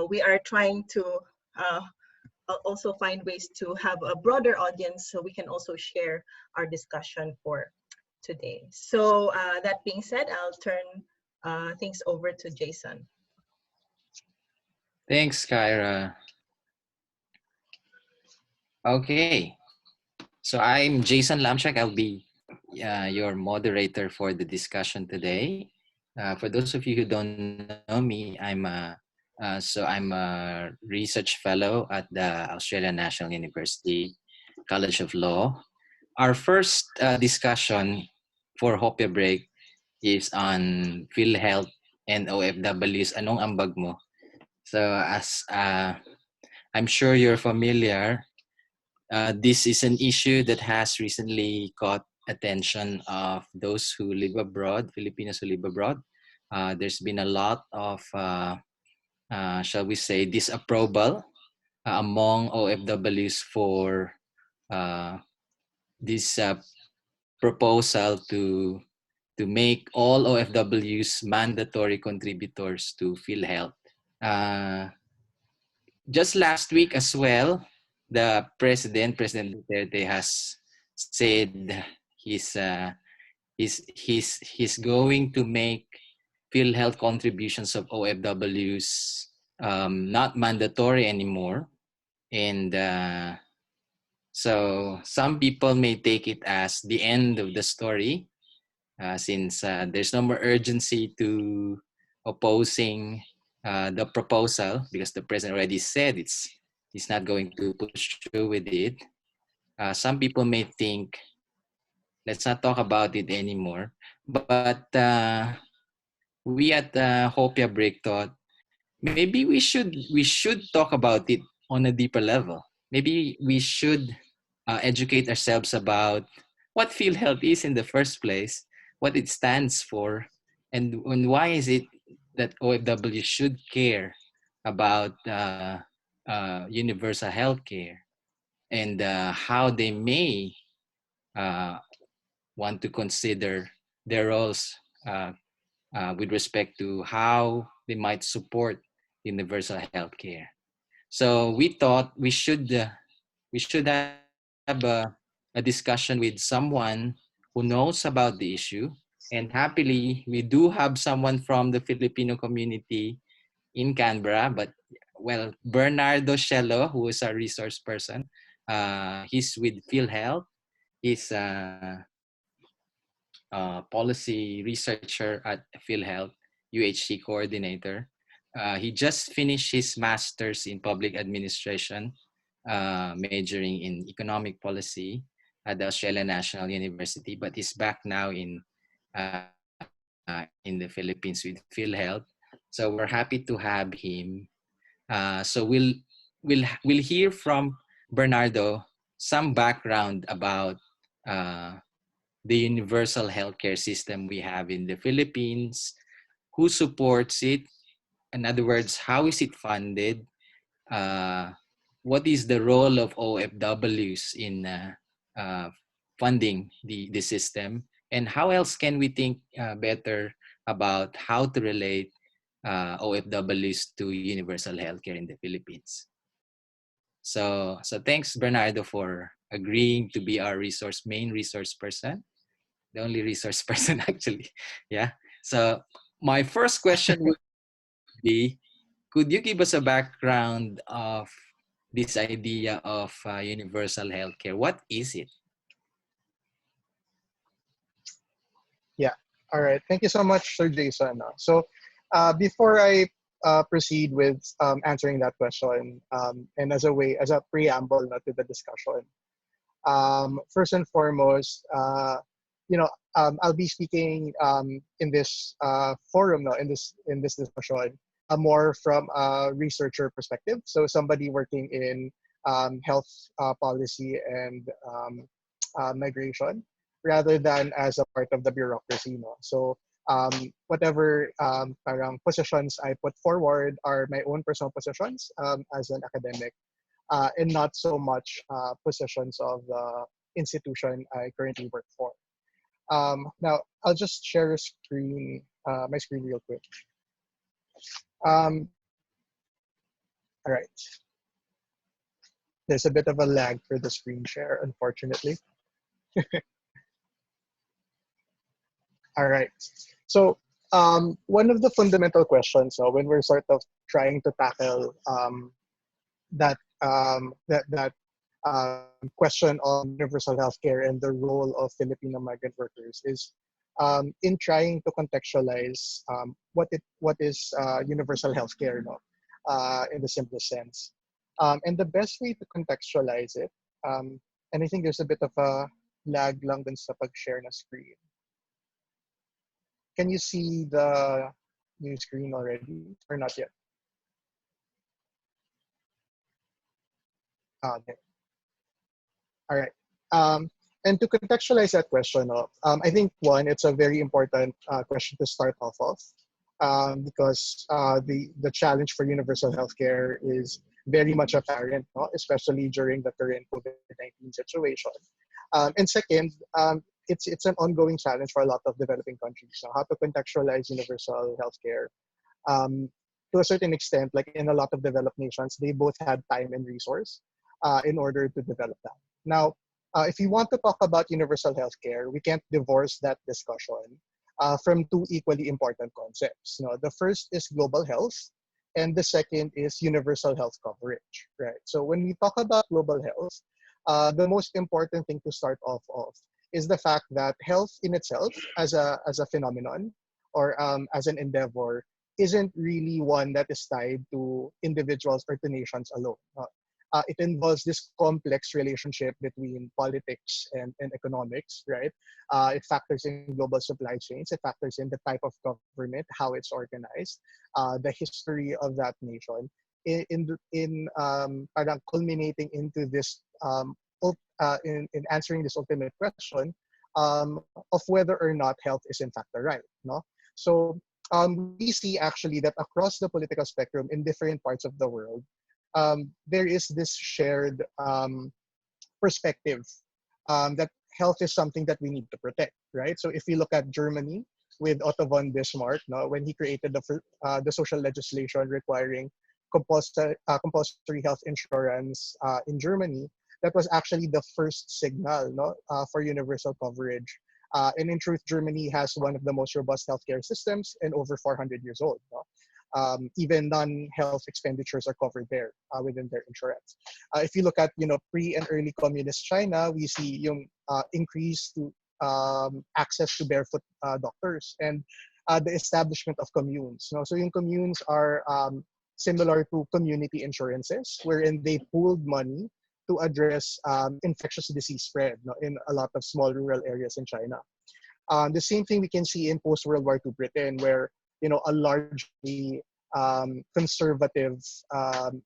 we are trying to also find ways to have a broader audience so we can also share our discussion for today. So that being said, I'll turn things over to Jason. Thanks, Kyra. Okay, so I'm Jason Lamchak. I'll be your moderator for the discussion today. For those of you who don't know me, I'm a research fellow at the Australian National University College of Law. Our first discussion for Hopia Break is on PhilHealth and OFWs. Anong ambag mo? So as I'm sure you're familiar, this is an issue that has recently caught attention of those who live abroad, Filipinos who live abroad. There's been a lot of, shall we say, disapproval among OFWs for this proposal to make all OFWs mandatory contributors to PhilHealth. Just last week as well, the President Duterte, has said he's going to make PhilHealth contributions of OFWs not mandatory anymore. And so some people may take it as the end of the story, since there's no more urgency to opposing the proposal, because the president already said he's not going to push through with it. Some people may think, let's not talk about it anymore. But we at Hopia Break thought maybe we should talk about it on a deeper level. Maybe we should educate ourselves about what PhilHealth is in the first place, what it stands for, and why is it that OFW should care about universal healthcare, and how they may want to consider their roles with respect to how they might support universal healthcare. So we thought we should have a discussion with someone who knows about the issue. And happily, we do have someone from the Filipino community in Canberra, but well, Bernardo Cielo, who is a resource person, he's with PhilHealth. He's a policy researcher at PhilHealth, UHC Coordinator. He just finished his master's in public administration, majoring in economic policy at the Australian National University, but he's back now in the Philippines with PhilHealth. So we're happy to have him. So we'll hear from Bernardo some background about the universal healthcare system we have in the Philippines, who supports it. In other words, how is it funded? What is the role of OFWs in funding the system? And how else can we think better about how to relate OFWs to universal healthcare in the Philippines? So thanks, Bernardo, for agreeing to be our main resource person. The only resource person, actually. Yeah. So my first question would be, could you give us a background of this idea of universal healthcare? What is it? Yeah. All right. Thank you so much, Sir Jason. So before I proceed with answering that question, and as a preamble to the discussion, first and foremost, I'll be speaking in this forum now, in this discussion, more from a researcher perspective. So somebody working in health policy and migration, rather than as a part of the bureaucracy. No? So whatever parang positions I put forward are my own personal positions as an academic, and not so much positions of the institution I currently work for. Now, I'll just share my screen real quick. All right. There's a bit of a lag for the screen share, unfortunately. All right. So one of the fundamental questions when we're sort of trying to tackle question on universal healthcare and the role of Filipino migrant workers is in trying to contextualize what is universal healthcare, no, in the simplest sense. And the best way to contextualize it, and I think there's a bit of a lag lang dun sa pag-share na screen. Can you see the new screen already or not yet? Okay. All right. And to contextualize that question, I think one, it's a very important question to start off of because the challenge for universal healthcare is very much apparent, no? Especially during the current COVID-19 situation. And second, it's an ongoing challenge for a lot of developing countries. So how to contextualize universal healthcare. To a certain extent, like in a lot of developed nations, they both had time and resource in order to develop that. Now, if you want to talk about universal healthcare, we can't divorce that discussion from two equally important concepts. You know, the first is global health, and the second is universal health coverage. Right. So when we talk about global health, the most important thing to start off of is the fact that health in itself, as a phenomenon or as an endeavor, isn't really one that is tied to individuals or to nations alone. It involves this complex relationship between politics and economics, right? It factors in global supply chains. It factors in the type of government, how it's organized, the history of that nation, parang culminating into this in answering this ultimate question of whether or not health is in fact the right, no? So we see actually that across the political spectrum in different parts of the world, there is this shared perspective that health is something that we need to protect, right? So if we look at Germany with Otto von Bismarck, no, when he created the social legislation requiring compulsory health insurance in Germany, that was actually the first signal, no, for universal coverage. And in truth, Germany has one of the most robust healthcare systems and over 400 years old. No? Even non-health expenditures are covered there within their insurance. If you look at pre and early communist China, we see yung increase to access to barefoot doctors and the establishment of communes. No? So yung communes are similar to community insurances, wherein they pooled money to address infectious disease spread, no, in a lot of small rural areas in China. The same thing we can see in post-World War II Britain, where a largely conservative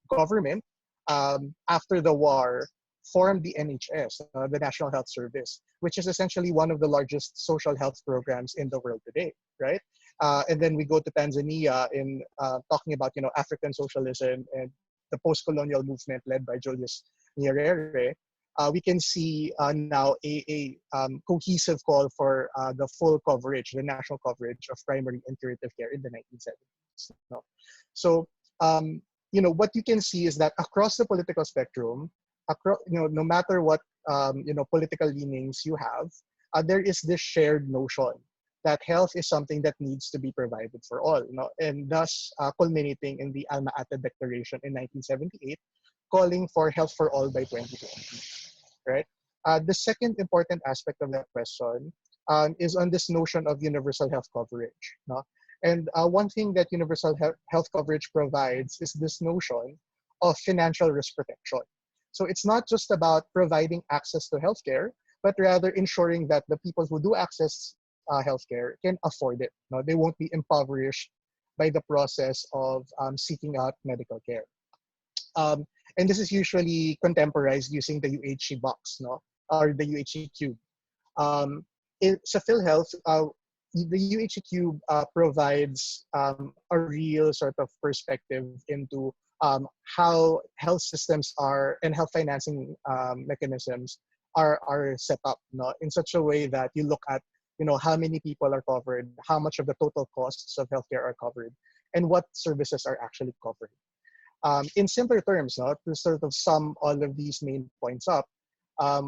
government after the war formed the NHS, the National Health Service, which is essentially one of the largest social health programs in the world today, right? And then we go to Tanzania in talking about African socialism and the post-colonial movement led by Julius Nyerere. We can see now a cohesive call for the full coverage, the national coverage of primary and curative care in the 1970s. No? So, what you can see is that across the political spectrum, no matter what political leanings you have, there is this shared notion that health is something that needs to be provided for all, and thus culminating in the Alma Ata Declaration in 1978, calling for health for all by 2020. Right? The second important aspect of that question is on this notion of universal health coverage. No? And one thing that universal health coverage provides is this notion of financial risk protection. So it's not just about providing access to healthcare, but rather ensuring that the people who do access healthcare can afford it. No? They won't be impoverished by the process of seeking out medical care. And this is usually contemporized using the UHC box, no, or the UHC cube. Sa PhilHealth, the UHC cube provides a real sort of perspective into how health systems are and health financing mechanisms are set up, no, in such a way that you look at how many people are covered, how much of the total costs of healthcare are covered, and what services are actually covered. In simpler terms, no, to sort of sum all of these main points up,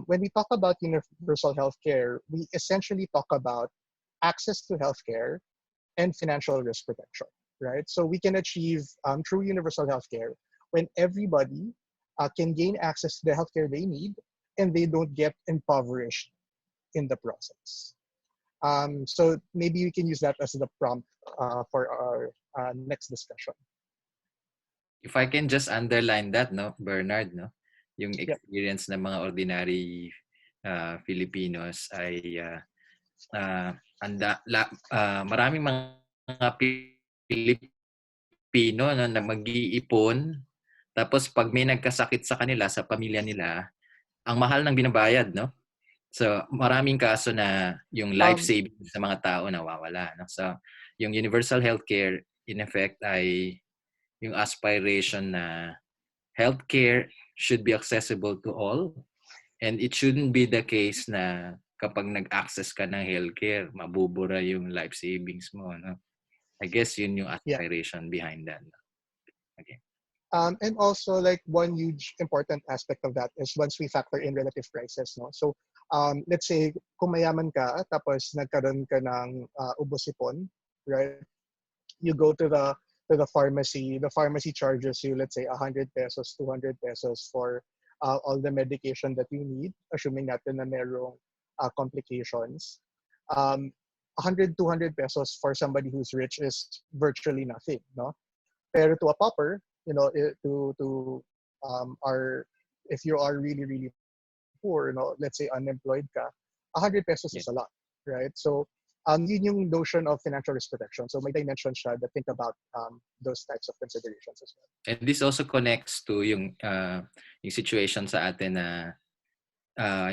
when we talk about universal healthcare, we essentially talk about access to healthcare and financial risk protection, right? So we can achieve true universal healthcare when everybody can gain access to the healthcare they need and they don't get impoverished in the process. So maybe we can use that as the prompt for our next discussion. If I can just underline that, no, Bernard, no, yung Yep. experience ng mga ordinary Filipinos ay maraming mga Pilipino no, na mag-iipon, tapos pag may nagkasakit sa kanila, sa pamilya nila, ang mahal ng binabayad, no? So, maraming kaso na yung life saving sa mga tao nawawala, no? So, yung universal healthcare in effect ay yung aspiration na healthcare should be accessible to all, and it shouldn't be the case na kapag nag-access ka ng healthcare, mabubura yung life savings mo, no? I guess yun yung aspiration behind that. Okay. And also, like, one huge important aspect of that is once we factor in relative prices, no? So, let's say, kung mayaman ka, tapos nagkaroon ka ng ubos-ipon, right? You go to the pharmacy. The pharmacy charges you, let's say, 100 pesos, 200 pesos for all the medication that you need, assuming natin na merong complications. 100, 200 pesos for somebody who's rich is virtually nothing, no? Pero to a pauper, you know, if you are really, really poor, you know, let's say unemployed ka, 100 pesos is a lot, right? So, yun yung notion of financial risk protection. So may dimension siya that think about those types of considerations as well. And this also connects to yung situation sa atin na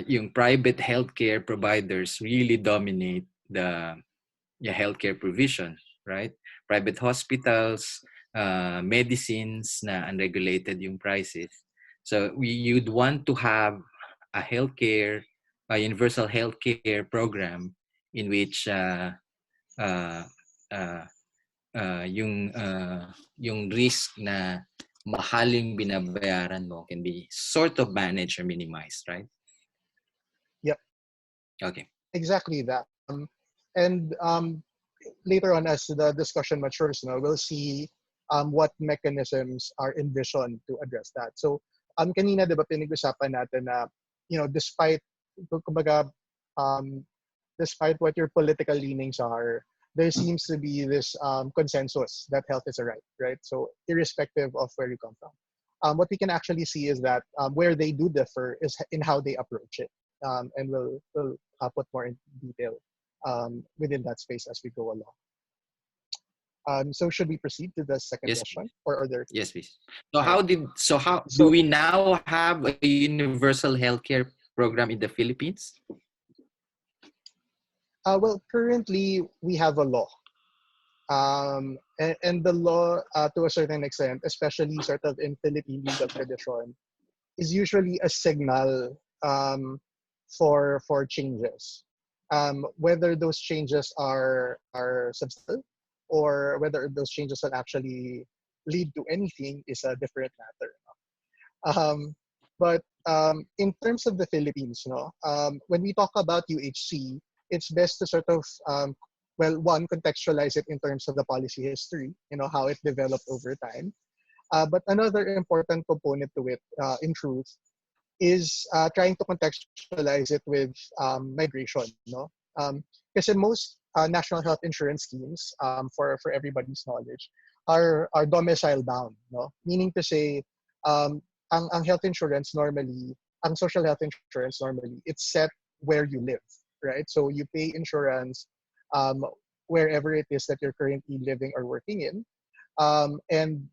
yung private healthcare providers really dominate the healthcare provision, right? Private hospitals, medicines na unregulated yung prices. So you'd want to have a universal healthcare program in which yung risk na mahaling binabayaran mo can be sort of managed or minimized, right? Yep. Okay. Exactly that. And later on, as the discussion matures, you know, we'll see what mechanisms are envisioned to address that. So, kanina, di ba, pinag-usapan natin na, you know, despite what your political leanings are, there seems to be this consensus that health is a right? So, irrespective of where you come from. What we can actually see is that where they do differ is in how they approach it. And we'll put more in detail within that space as we go along. So should we proceed to the second question, or are there? Yes, please. So do we now have a universal healthcare program in the Philippines? Well, currently we have a law, and the law, to a certain extent, especially sort of in Philippine legal tradition, is usually a signal for changes. Whether those changes are substantial or whether those changes will actually lead to anything is a different matter. But in terms of the Philippines, no, when we talk about UHC, it's best to sort of one, contextualize it in terms of the policy history, you know, how it developed over time. But another important component to it, in truth, is trying to contextualize it with migration, no? Because most national health insurance schemes, for everybody's knowledge, are domicile bound, no? Meaning to say, ang health insurance normally, ang social health insurance normally, it's set where you live, right? So you pay insurance wherever it is that you're currently living or working in, and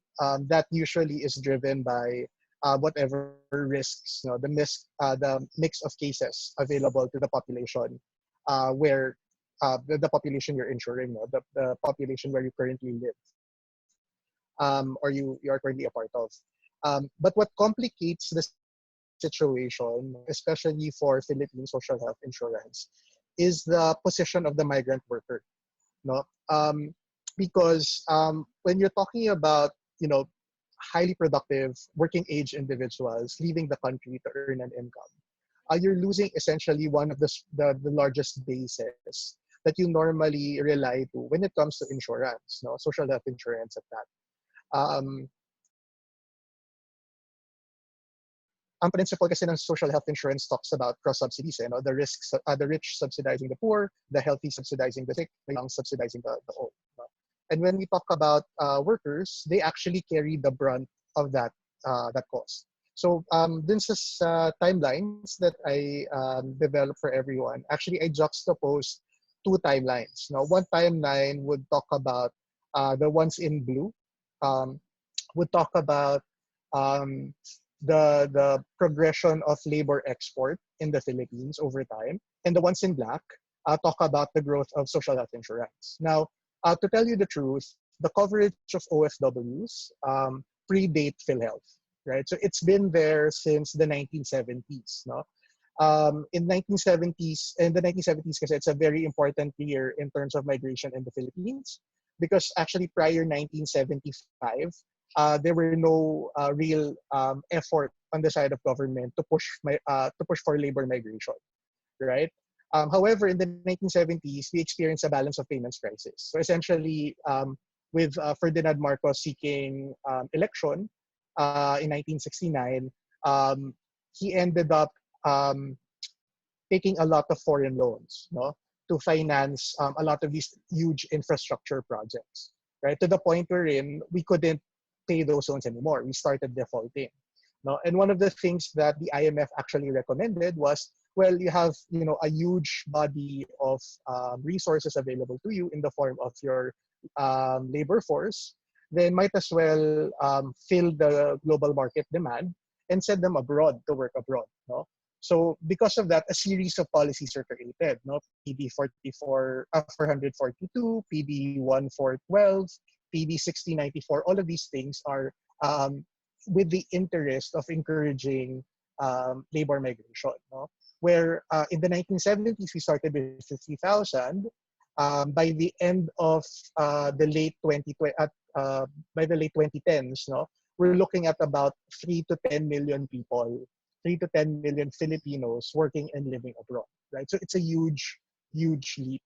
that usually is driven by whatever risks, you know, the mix of cases available to the population, where the population you're insuring, you know, the population where you currently live, or you are currently a part of. But what complicates the situation, especially for Philippine social health insurance, is the position of the migrant worker, no? Because when you're talking about, you know, highly productive working age individuals leaving the country to earn an income, you're losing essentially one of the largest bases that you normally rely to when it comes to insurance, no, social health insurance at that. Ang principle kasi ng social health insurance talks about cross-subsidies, the risks, the rich subsidizing the poor, the healthy subsidizing the sick, the young subsidizing the old. No? And when we talk about workers, they actually carry the brunt of that cost. So dun sa timelines that I developed for everyone, actually I juxtaposed two timelines. Now, one timeline would talk about the ones in blue, would talk about the progression of labor export in the Philippines over time, and the ones in black talk about the growth of social health insurance. Now, to tell you the truth, the coverage of OFWs predate PhilHealth, right? So it's been there since the 1970s, no? In the 1970s, kasi it's a very important year in terms of migration in the Philippines, because actually prior 1975, there were no real effort on the side of government to push for labor migration, right? However, in the 1970s, we experienced a balance of payments crisis. So essentially, with Ferdinand Marcos seeking election in 1969, he ended up taking a lot of foreign loans, no, to finance a lot of these huge infrastructure projects, right? To the point wherein we couldn't pay those loans anymore. We started defaulting. No? And one of the things that the IMF actually recommended was, well, you have a huge body of resources available to you in the form of your labor force, then might as well fill the global market demand and send them abroad to work abroad. No? So because of that, a series of policies are created. No? PB 442, PB 1412, PB 1694, all of these things are with the interest of encouraging labor migration. No? Where in the 1970s, we started with 50,000. By the end of the late 2010s, no, we're looking at about 3 to 10 million people, 3 to 10 million Filipinos working and living abroad, right? So it's a huge, huge leap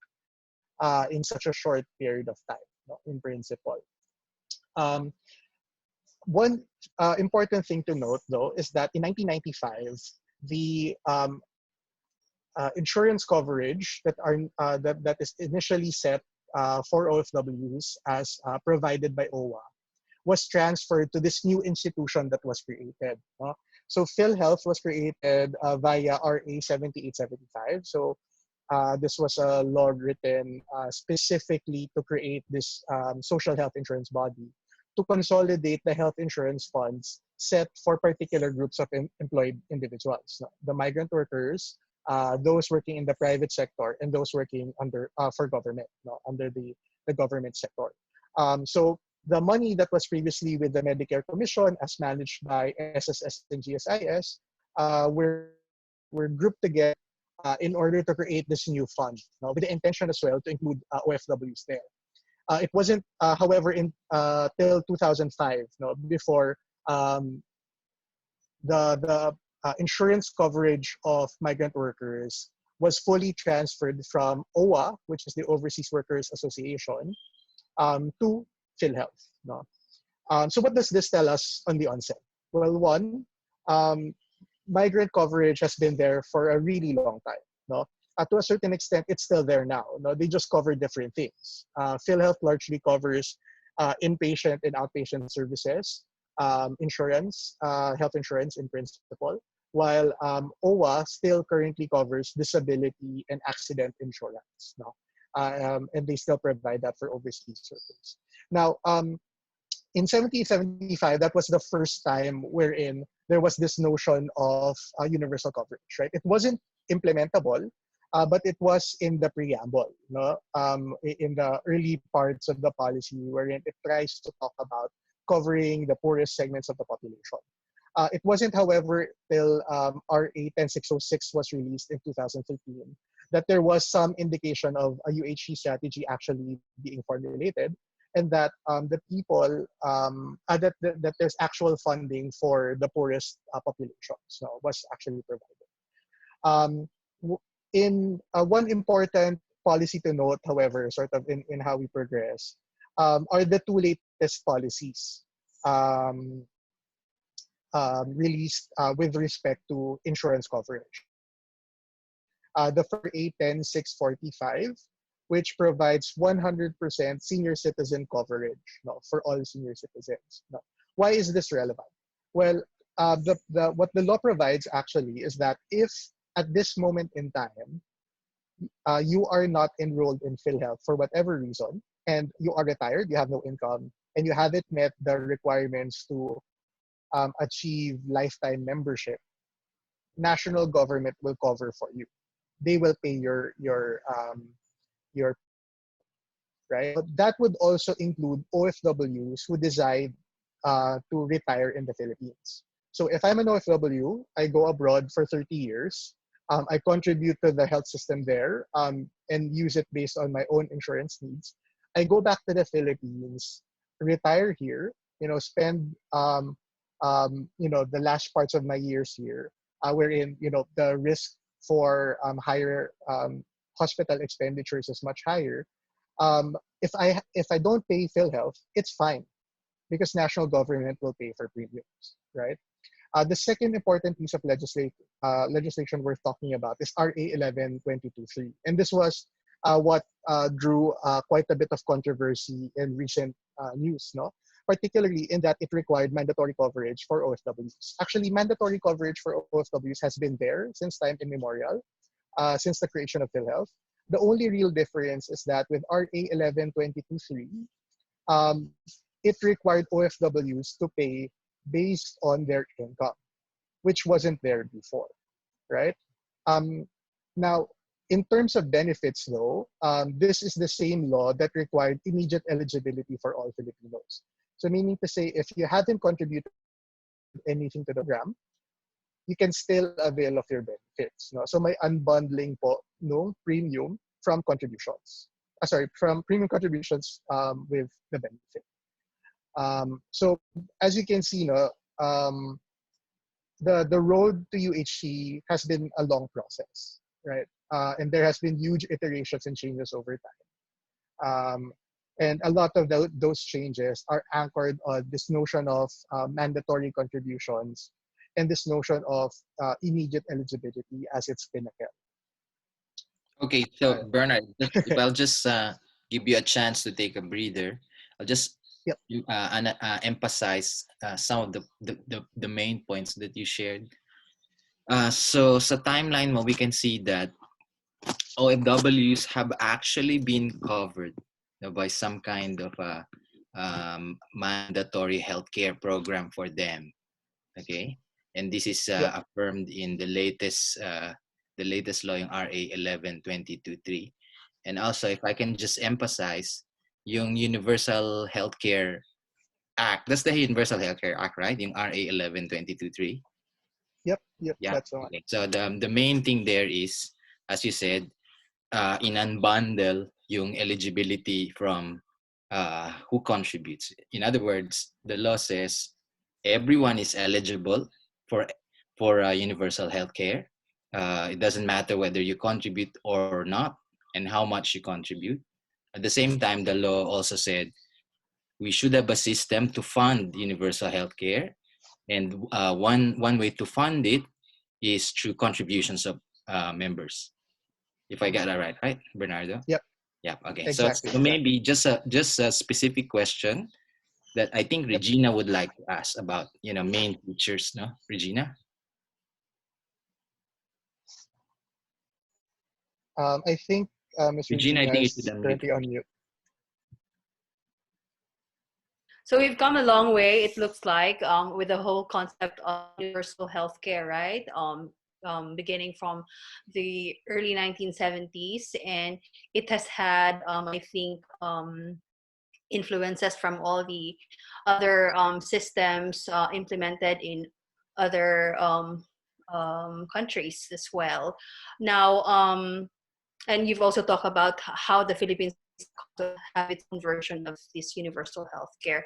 in such a short period of time, no, in principle. One important thing to note, though, is that in 1995, the insurance coverage that is initially set for OFWs as provided by OWA was transferred to this new institution that was created. So PhilHealth was created via RA 7875. So this was a law written specifically to create this social health insurance body to consolidate the health insurance funds set for particular groups of employed individuals. The migrant workers, those working in the private sector, and those working under for government, under the government sector. So the money that was previously with the Medicare Commission, as managed by SSS and GSIS, were grouped together in order to create this new fund, with the intention as well to include OFWs there. It wasn't, however, till 2005, before the insurance coverage of migrant workers was fully transferred from OWA, which is the Overseas Workers Association, to PhilHealth. So what does this tell us on the onset? Well, one, migrant coverage has been there for a really long time. To a certain extent, it's still there now. They just cover different things. PhilHealth largely covers inpatient and outpatient services, insurance, health insurance in principle, while OWA still currently covers disability and accident insurance. And they still provide that for overseas workers. Now, in 1775, that was the first time wherein there was this notion of universal coverage, right? It wasn't implementable, but it was in the preamble, in the early parts of the policy, wherein it tries to talk about covering the poorest segments of the population. It wasn't, however, till RA 10606 was released in 2015 that there was some indication of a UHC strategy actually being formulated. and that the people that there's actual funding for the poorest populations, no, was actually provided. In one important policy to note, however, sort of in how we progress, are the two latest policies um, released with respect to insurance coverage. The first A10645, which provides 100% senior citizen coverage, no, for all senior citizens. No. Why is this relevant? Well, what the law provides actually is that if at this moment in time you are not enrolled in PhilHealth for whatever reason, and you are retired, you have no income, and you haven't met the requirements to achieve lifetime membership, national government will cover for you. They will pay your right. But that would also include OFWs who decide to retire in the Philippines. So if I'm an OFW, I go abroad for 30 years. I contribute to the health system there and use it based on my own insurance needs. I go back to the Philippines, retire here, spend the last parts of my years here, wherein the risk for higher hospital expenditures is much higher. If I don't pay PhilHealth, it's fine because national government will pay for premiums, right? The second important piece of legislation worth talking about is RA 1122.3, and this was what drew quite a bit of controversy in recent news, no? Particularly in that it required mandatory coverage for OFWs. Actually, mandatory coverage for OFWs has been there since time immemorial, since the creation of PhilHealth. The only real difference is that with RA 1122.3, it required OFWs to pay based on their income, which wasn't there before, right? Now, in terms of benefits, though, this is the same law that required immediate eligibility for all Filipinos. So meaning to say, if you haven't contributed anything to the program, you can still avail of your benefits. No? So may unbundling po no premium from contributions. From premium contributions with the benefit. So as you can see, no, the road to UHC has been a long process, right? And there has been huge iterations and changes over time. And a lot of those changes are anchored on this notion of mandatory contributions and this notion of immediate eligibility as its pinnacle. Okay, so Bernard, if I'll just give you a chance to take a breather, I'll just Yep. emphasize some of the main points that you shared. So sa timeline mo, we can see that OFWs have actually been covered by some kind of a mandatory healthcare program for them. Okay, and this is affirmed in the latest law in RA 1122.3. And also, if I can just emphasize, yung Universal Healthcare Act, that's the Universal Healthcare Act, right? Yung RA 1122.3. Yep, Yeah. that's the one. Okay. So the main thing there is, as you said, in-unbundle yung eligibility from who contributes. In other words, the law says everyone is eligible for universal health care. It doesn't matter whether you contribute or not and how much you contribute. At the same time, the law also said we should have a system to fund universal health care. And one way to fund it is through contributions of members. If I got that right, Bernardo? Yep. Yeah. Okay. Exactly. So maybe just a specific question that I think Regina would like to ask about, main features, no, Regina? I think Ms. Regina, Regina I think you is should unmute. currently on mute. So we've come a long way, it looks like, with the whole concept of universal healthcare, right? Beginning from the early 1970s, and it has had, I think, influences from all the other systems implemented in other countries as well. Now, and you've also talked about how the Philippines to have its own version of this universal healthcare.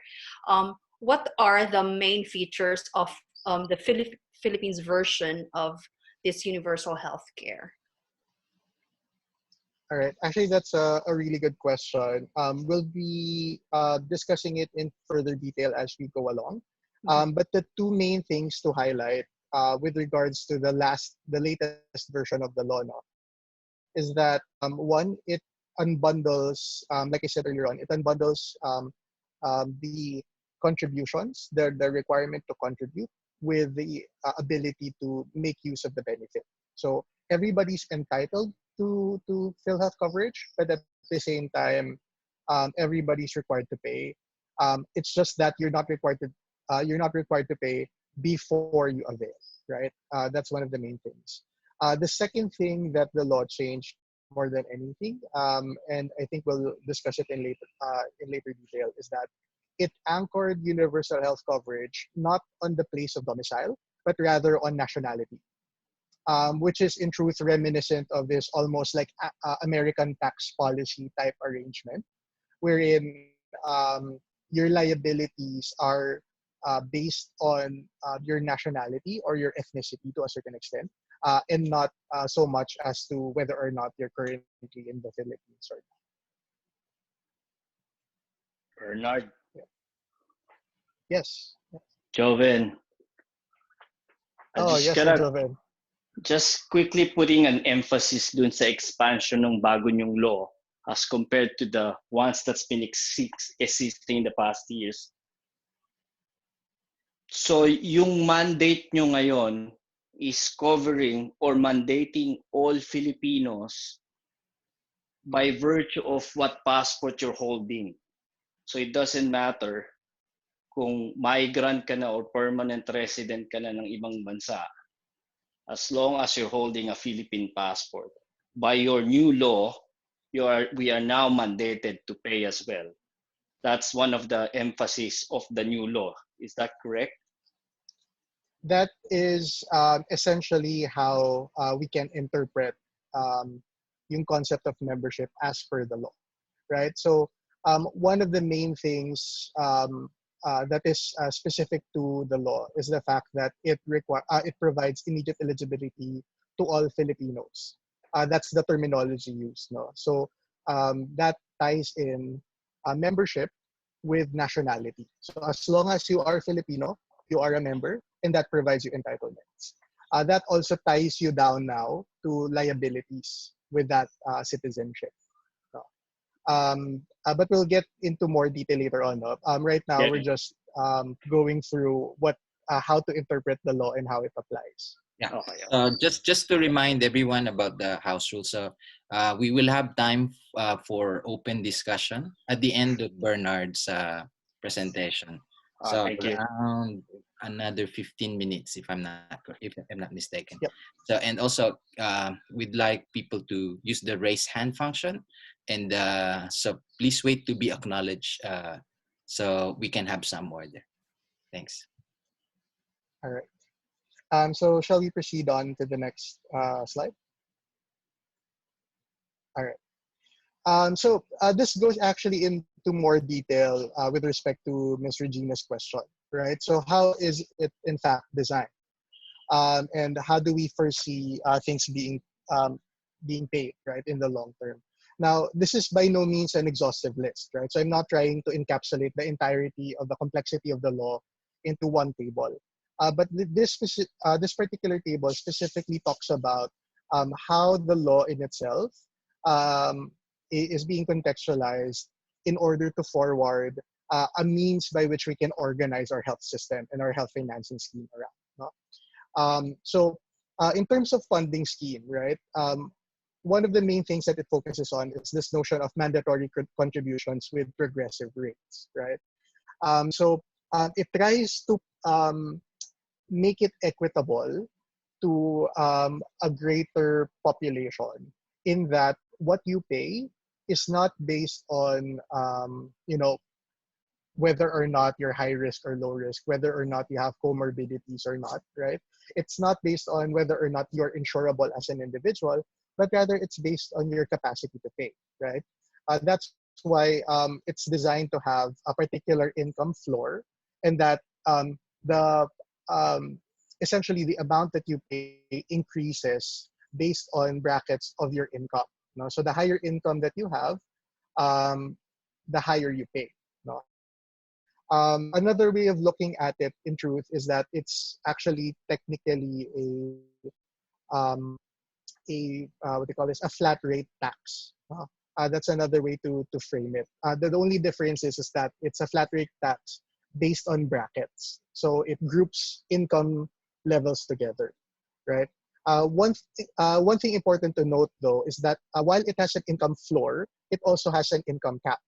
What are the main features of the Philippines version of this universal healthcare? All right. Actually, that's a really good question. We'll be discussing it in further detail as we go along. But the two main things to highlight with regards to the latest version of the law now is that one, it unbundles, like I said earlier on, it unbundles the contributions, the requirement to contribute with the ability to make use of the benefit. So everybody's entitled to PhilHealth coverage, but at the same time, everybody's required to pay. It's just that you're not required to pay before you avail, right? That's one of the main things. The second thing that the law changed more than anything, and I think we'll discuss it in later detail, is that it anchored universal health coverage not on the place of domicile, but rather on nationality, which is in truth reminiscent of this almost like American tax policy type arrangement, wherein your liabilities are based on your nationality or your ethnicity to a certain extent, and not so much as to whether or not you're currently in the Philippines or not. Bernard, Yes. Joven, I Oh, just yes, Sir gotta Joven. just quickly putting an emphasis dun sa expansion ng bago nyong law as compared to the ones that's been existing in the past years. So yung mandate nyo ngayon is covering or mandating all Filipinos by virtue of what passport you're holding. So it doesn't matter kung migrant ka na or permanent resident ka na ng ibang bansa, as long as you're holding a Philippine passport. By your new law, we are now mandated to pay as well. That's one of the emphasis of the new law. Is that correct? That is essentially how we can interpret yung concept of membership as per the law, right? So one of the main things that is specific to the law is the fact that it provides immediate eligibility to all Filipinos. That's the terminology used, no? So that ties in membership with nationality. So as long as you are Filipino, you are a member, and that provides you entitlements. That also ties you down now to liabilities with that citizenship. But we'll get into more detail later on. Right now, we're just going through how to interpret the law and how it applies. Yeah. Okay. Just to remind everyone about the house rules. So we will have time for open discussion at the end of Bernard's presentation. So Thank you. around another 15 minutes, if I'm not mistaken. Yep. So and also we'd like people to use the raise hand function, and so please wait to be acknowledged so we can have some order. Thanks. All right. So shall we proceed on to the next slide? All right. So this goes actually into more detail with respect to Ms. Regina's question, right? So how is it in fact designed? And how do we foresee things being paid, right, in the long term? Now, this is by no means an exhaustive list, right? So I'm not trying to encapsulate the entirety of the complexity of the law into one table. But this particular table specifically talks about how the law in itself is being contextualized in order to forward a means by which we can organize our health system and our health financing scheme around. No? So in terms of funding scheme, right, one of the main things that it focuses on is this notion of mandatory contributions with progressive rates, right? So it tries to make it equitable to a greater population, in that what you pay is not based on whether or not you're high risk or low risk, whether or not you have comorbidities or not, right? It's not based on whether or not you're insurable as an individual, but rather it's based on your capacity to pay, right? That's why it's designed to have a particular income floor, and that the essentially the amount that you pay increases based on brackets of your income. No? So the higher income that you have, the higher you pay. No? Another way of looking at it, in truth, is that it's actually technically what they call this, a flat rate tax. That's another way to frame it. The only difference is that it's a flat rate tax based on brackets. So it groups income levels together, right? One thing important to note, though, is that while it has an income floor, it also has an income cap.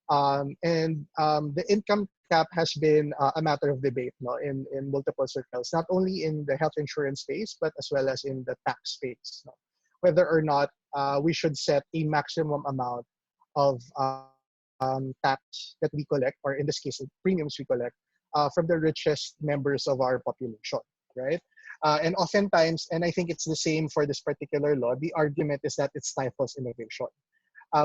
The income cap has been a matter of debate, no, in multiple circles, not only in the health insurance space, but as well as in the tax space. No? Whether or not we should set a maximum amount of tax that we collect, or in this case, premiums we collect from the richest members of our population, right? And oftentimes, and I think it's the same for this particular law, the argument is that it stifles innovation.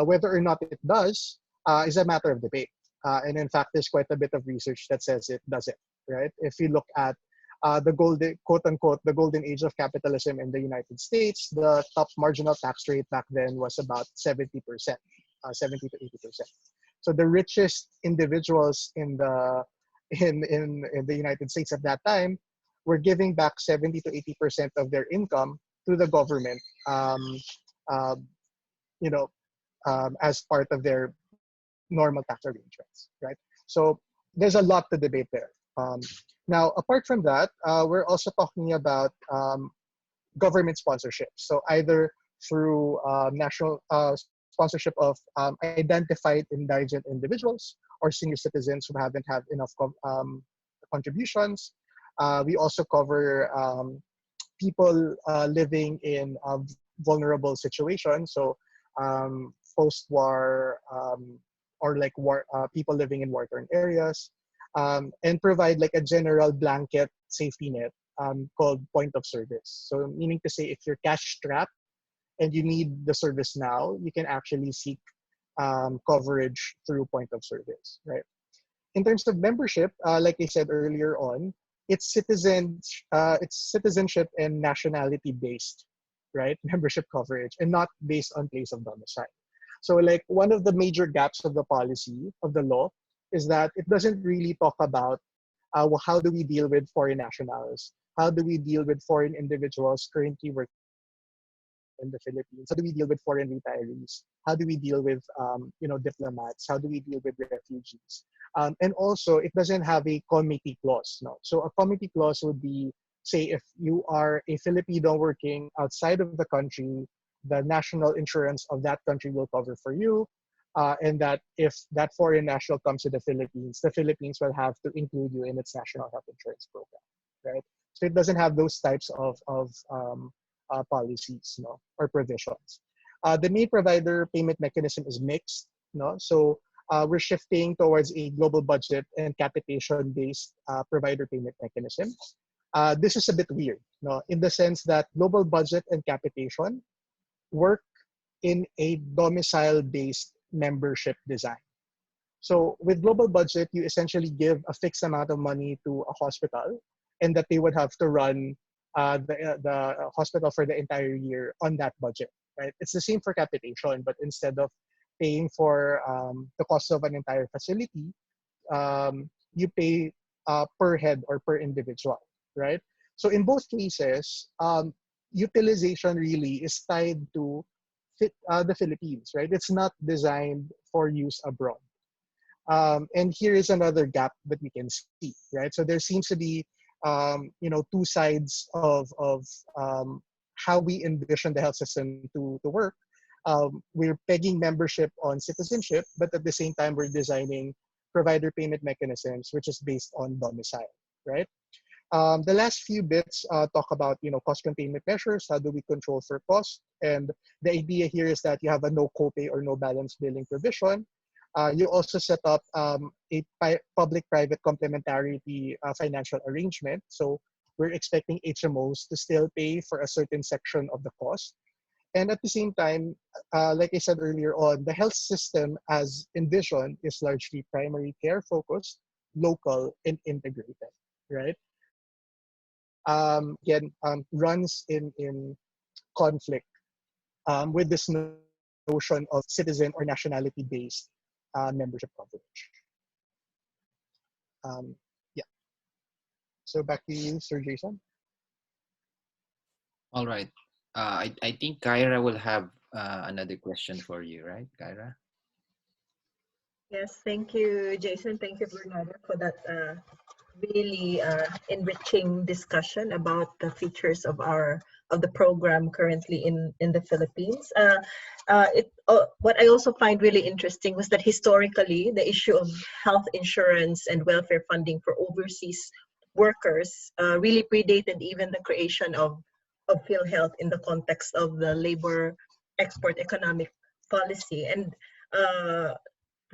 Whether or not it does is a matter of debate. And in fact, there's quite a bit of research that says it doesn't, right? If you look at the golden, quote unquote, the golden age of capitalism in the United States, the top marginal tax rate back then was about 70%, 70 to 80%. So the richest individuals in the United States at that time were giving back 70 to 80% of their income to the government, as part of their normal tax arrangements, right? So there's a lot to debate there. Now, apart from that, we're also talking about government sponsorship. So either through national sponsorship of identified indigent individuals or senior citizens who haven't had enough contributions. We also cover people living in vulnerable situations. So post-war or like war, people living in war-torn areas, and provide like a general blanket safety net called point of service. So meaning to say, if you're cash strapped and you need the service now, you can actually seek coverage through point of service, right? In terms of membership, like I said earlier on, it's citizenship and nationality based, right? Membership coverage, and not based on place of domicile. So like one of the major gaps of the policy of the law is that it doesn't really talk about well, how do we deal with foreign nationals? How do we deal with foreign individuals currently working in the Philippines? How do we deal with foreign retirees? How do we deal with diplomats? How do we deal with refugees? And also, it doesn't have a committee clause. No, so a committee clause would be, say, if you are a Filipino working outside of the country, the national insurance of that country will cover for you, and that if that foreign national comes to the Philippines will have to include you in its national health insurance program, right? So it doesn't have those types of policies, or provisions. The main provider payment mechanism is mixed, so we're shifting towards a global budget and capitation-based provider payment mechanism. This is a bit weird, in the sense that global budget and capitation work in a domicile-based membership design. So with global budget, you essentially give a fixed amount of money to a hospital, and that they would have to run the hospital for the entire year on that budget, right? It's the same for capitation, but instead of paying for the cost of an entire facility, you pay per head or per individual, right? So in both cases, utilization really is tied to the Philippines, right? It's not designed for use abroad. And here is another gap that we can see, right? So there seems to be, two sides of how we envision the health system to work. We're pegging membership on citizenship, but at the same time, we're designing provider payment mechanisms, which is based on domicile, right? The last few bits talk about, cost containment measures. How do we control for cost? And the idea here is that you have a no copay or no balance billing provision. You also set up a public-private complementarity financial arrangement. So we're expecting HMOs to still pay for a certain section of the cost. And at the same time, like I said earlier on, the health system as envisioned is largely primary care focused, local, and integrated, right? Again, runs in conflict with this notion of citizen or nationality-based membership coverage. Yeah. So back to you, Sir Jason. All right. I think Kyra will have another question for you, right, Kyra? Yes, thank you, Jason. Thank you, Bernardo, for that really enriching discussion about the features of the program currently in the Philippines. What I also find really interesting was that historically, the issue of health insurance and welfare funding for overseas workers really predated even the creation of PhilHealth in the context of the labor export economic policy. And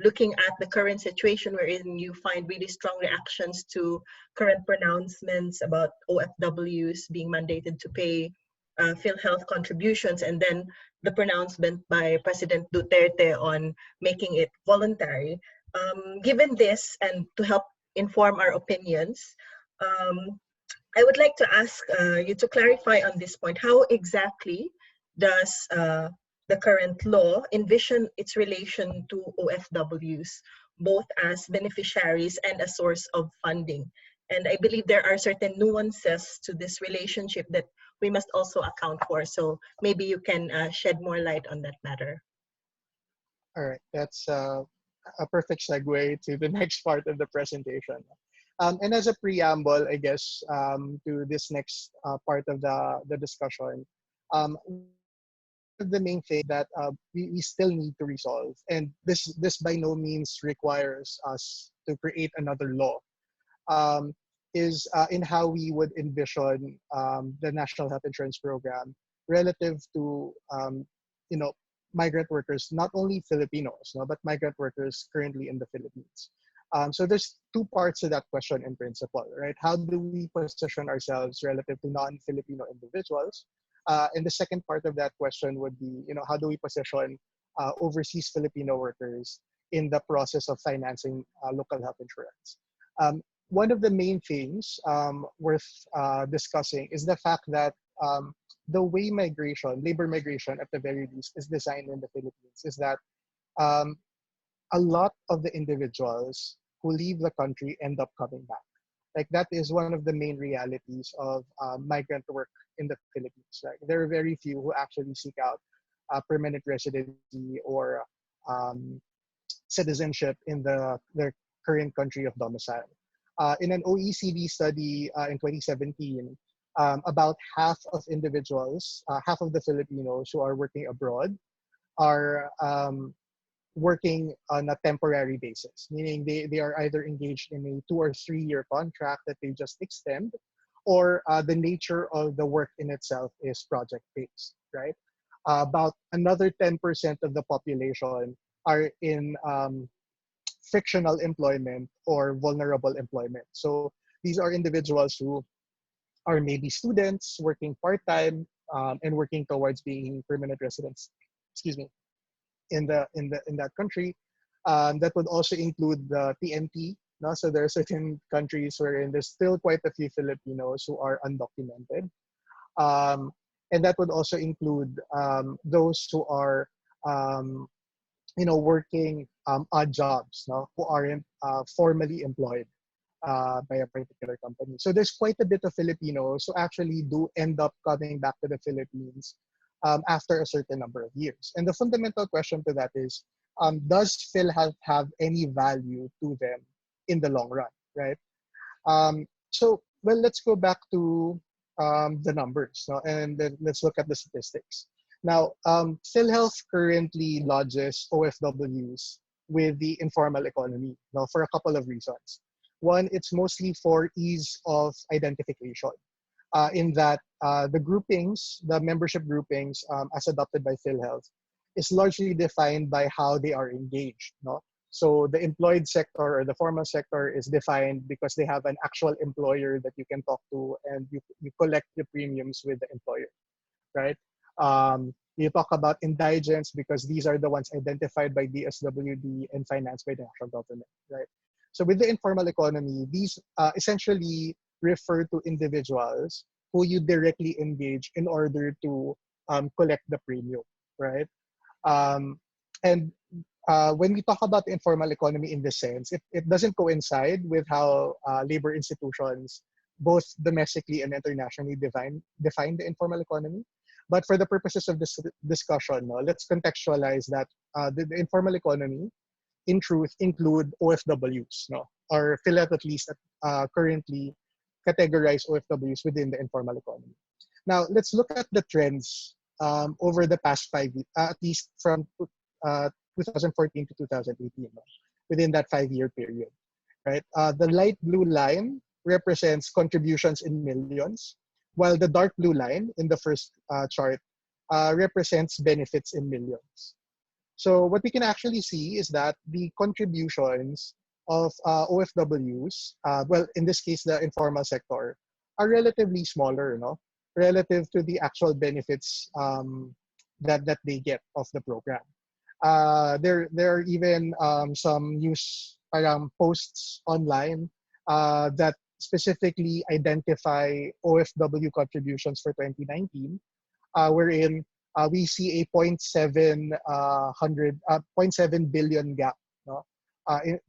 looking at the current situation wherein you find really strong reactions to current pronouncements about OFWs being mandated to pay PhilHealth contributions, and then the pronouncement by President Duterte on making it voluntary. Given this, and to help inform our opinions, I would like to ask you to clarify on this point. How exactly does the current law envision its relation to OFWs, both as beneficiaries and a source of funding? And I believe there are certain nuances to this relationship that we must also account for. So maybe you can shed more light on that matter. All right, that's a perfect segue to the next part of the presentation. And as a preamble, I guess, to this next part of the discussion, the main thing that we still need to resolve, and this by no means requires us to create another law, is in how we would envision the National Health Insurance Program relative to you know, migrant workers, not only Filipinos, no, but migrant workers currently in the Philippines. So there's two parts to that question in principle, right? How do we position ourselves relative to non-Filipino individuals? And the second part of that question would be, you know, how do we position overseas Filipino workers in the process of financing local health insurance? One of the main things worth discussing is the fact that the way migration, labor migration at the very least, is designed in the Philippines is that a lot of the individuals who leave the country end up coming back. Like that is one of the main realities of migrant work in the Philippines. Right? There are very few who actually seek out permanent residency or citizenship in their current country of domicile. In an OECD study in 2017, about half of individuals, half of the Filipinos who are working abroad are working on a temporary basis, meaning they are either engaged in a 2 or 3 year contract that they just extend, or the nature of the work in itself is project based, right? About another 10% of the population are in frictional employment or vulnerable employment. So these are individuals who are maybe students working part-time and working towards being permanent residents, excuse me, in that country. That would also include the TNT. No? So there are certain countries wherein there's still quite a few Filipinos who are undocumented. And that would also include those who are working odd jobs, no? Who aren't formally employed by a particular company. So there's quite a bit of Filipinos who actually do end up coming back to the Philippines after a certain number of years. And the fundamental question to that is, does PhilHealth have any value to them in the long run, right? Well, let's go back to the numbers, no? And then let's look at the statistics. Now, PhilHealth currently lodges OFWs with the informal economy, no, for a couple of reasons. One, it's mostly for ease of identification, in that the groupings, the membership groupings as adopted by PhilHealth is largely defined by how they are engaged. No? So the employed sector or the formal sector is defined because they have an actual employer that you can talk to and you collect the premiums with the employer, right? You talk about indigents because these are the ones identified by DSWD and financed by the national government, right? So with the informal economy, these essentially refer to individuals who you directly engage in order to collect the premium, right? Um, and when we talk about the informal economy in this sense, it doesn't coincide with how labor institutions, both domestically and internationally, define the informal economy. But for the purposes of this discussion, no, let's contextualize that the informal economy, in truth, include OFWs, no, or PhilHealth at least currently categorize OFWs within the informal economy. Now, let's look at the trends over the past 5 years, at least from 2014 to 2018, no, within that 5-year period, right? The light blue line represents contributions in millions, while the dark blue line in the first chart represents benefits in millions. So what we can actually see is that the contributions of OFWs, well, in this case, the informal sector, are relatively smaller, no, relative to the actual benefits that they get of the program. There are even some news posts online that specifically identify OFW contributions for 2019, wherein we see a 0.7 billion gap, no,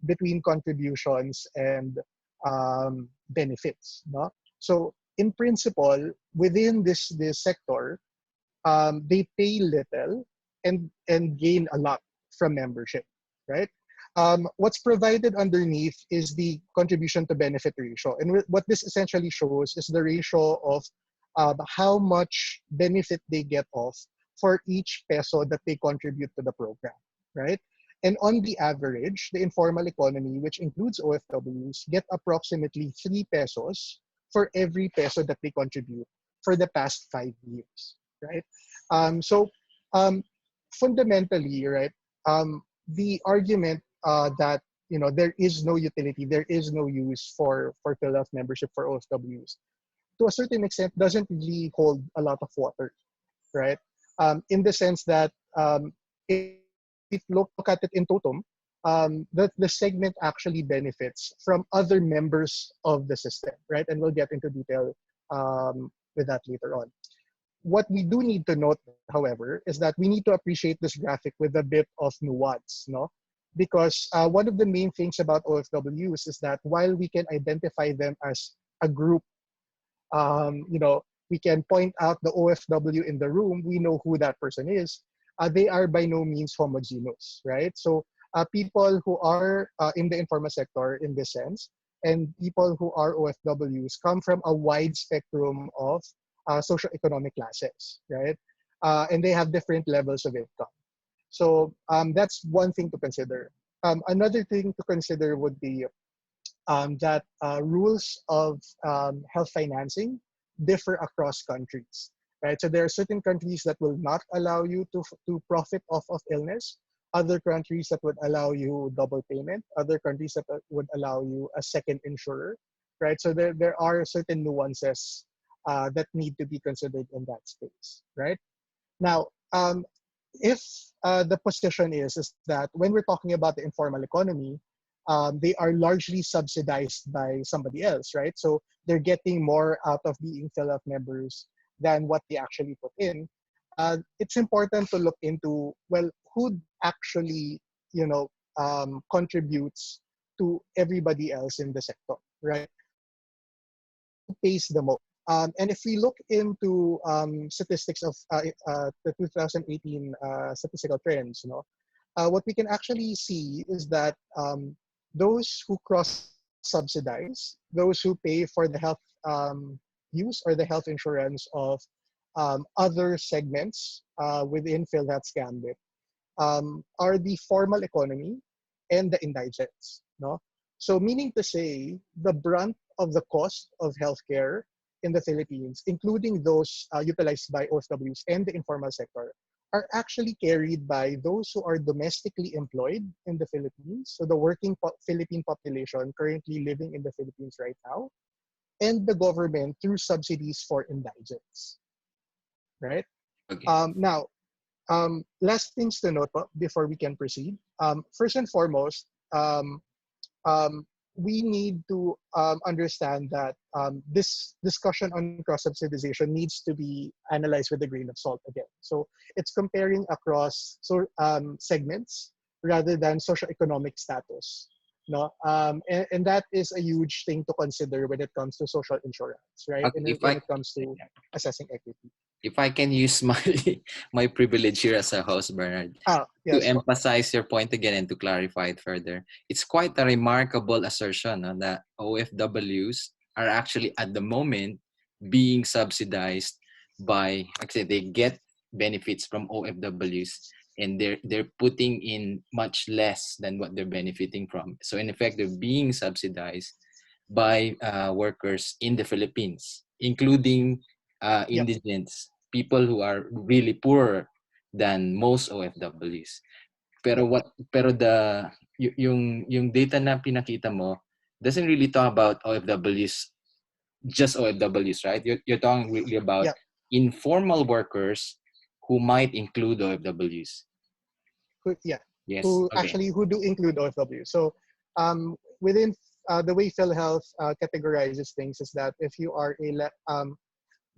between contributions and benefits. No? So in principle, within this sector, they pay little and gain a lot from membership, right? What's provided underneath is the contribution to benefit ratio. And what this essentially shows is the ratio of how much benefit they get off for each peso that they contribute to the program, right? And on the average, the informal economy, which includes OFWs, get approximately 3 pesos for every peso that they contribute for the past 5 years, right? So fundamentally, right, the argument that there is no utility, there is no use for PhilHealth membership for OFWs, to a certain extent, doesn't really hold a lot of water, right? In the sense that if you look at it in totum, the segment actually benefits from other members of the system, right? And we'll get into detail with that later on. What we do need to note, however, is that we need to appreciate this graphic with a bit of nuance, no? Because one of the main things about OFWs is that while we can identify them as a group, we can point out the OFW in the room, we know who that person is. They are by no means homogeneous, right? So people who are in the informal sector in this sense, and people who are OFWs come from a wide spectrum of socioeconomic classes, right? And they have different levels of income. So that's one thing to consider. Another thing to consider would be that rules of health financing differ across countries, right? So there are certain countries that will not allow you to profit off of illness, other countries that would allow you double payment, other countries that would allow you a second insurer, right? So there are certain nuances that need to be considered in that space, right? Now, if the position is that when we're talking about the informal economy, they are largely subsidized by somebody else, right? So they're getting more out of being PhilHealth members than what they actually put in. It's important to look into, well, who actually, contributes to everybody else in the sector, right? Who pays the most? And if we look into statistics of the 2018 statistical trends, what we can actually see is that those who cross-subsidize, those who pay for the health use or the health insurance of other segments within PhilHealth's gambit are the formal economy and the indigents. No? So meaning to say, the brunt of the cost of healthcare in the Philippines, including those utilized by OFWs and the informal sector, are actually carried by those who are domestically employed in the Philippines, so the working Philippine population currently living in the Philippines right now, and the government through subsidies for indigents, right? Okay. Now, Last things to note before we can proceed. First and foremost, um, we need to understand that this discussion on cross-subsidization needs to be analyzed with a grain of salt again. So it's comparing across segments rather than socioeconomic status. No, and that is a huge thing to consider when it comes to social insurance, right? Okay, And if when I it comes to assessing equity. if I can use my my privilege here as a host, Bernard, to Yes. emphasize your point again and to clarify it further, it's quite a remarkable assertion that OFWs are actually at the moment being subsidized by, actually, they get benefits from OFWs and they're putting in much less than what they're benefiting from. So in effect, they're being subsidized by workers in the Philippines, including Yep. indigents, people who are really poorer than most OFWs. Pero Yep. yung data na pinakita mo doesn't really talk about OFWs, just OFWs, right? You're talking really about Yep. informal workers who might include OFWs. Yeah, Yes. who Okay. actually who do include OFW. So within the way PhilHealth categorizes things is that if you are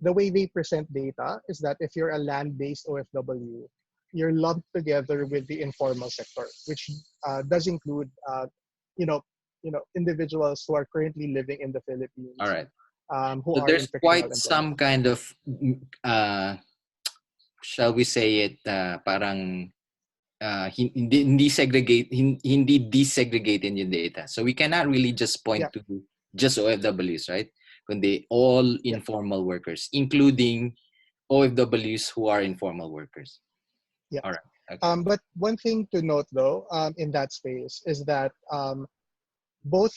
the way they present data is that if you're a land-based OFW, you're lumped together with the informal sector, which does include you know individuals who are currently living in the All Philippines, right. who So are in there's frictional quite employment. some kind of shall we say it, parang hindi desegregated yung data. So we cannot really just point Yeah. to just OFWs, right? Kundi all Yeah. informal workers, including OFWs who are informal workers. Yeah. All right. Okay. But one thing to note though, in that space is that both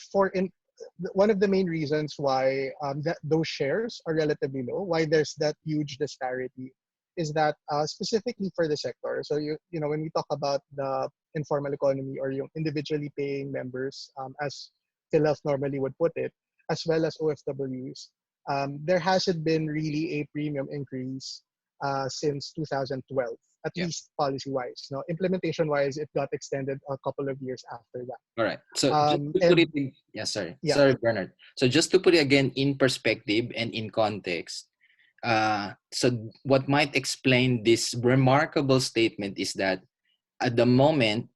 one of the main reasons why that those shares are relatively low, why there's that huge disparity, is that specifically for the sector. So when we talk about the informal economy or yung individually paying members, as PhilHealth normally would put it, as well as OFWs, there hasn't been really a premium increase since 2012, at Yeah. least policy-wise. No, implementation-wise, it got extended a couple of years after that. All right. So just to put And it in, sorry, yeah, Bernard. So just to put it again in perspective and in context, so what might explain this remarkable statement is that at the moment,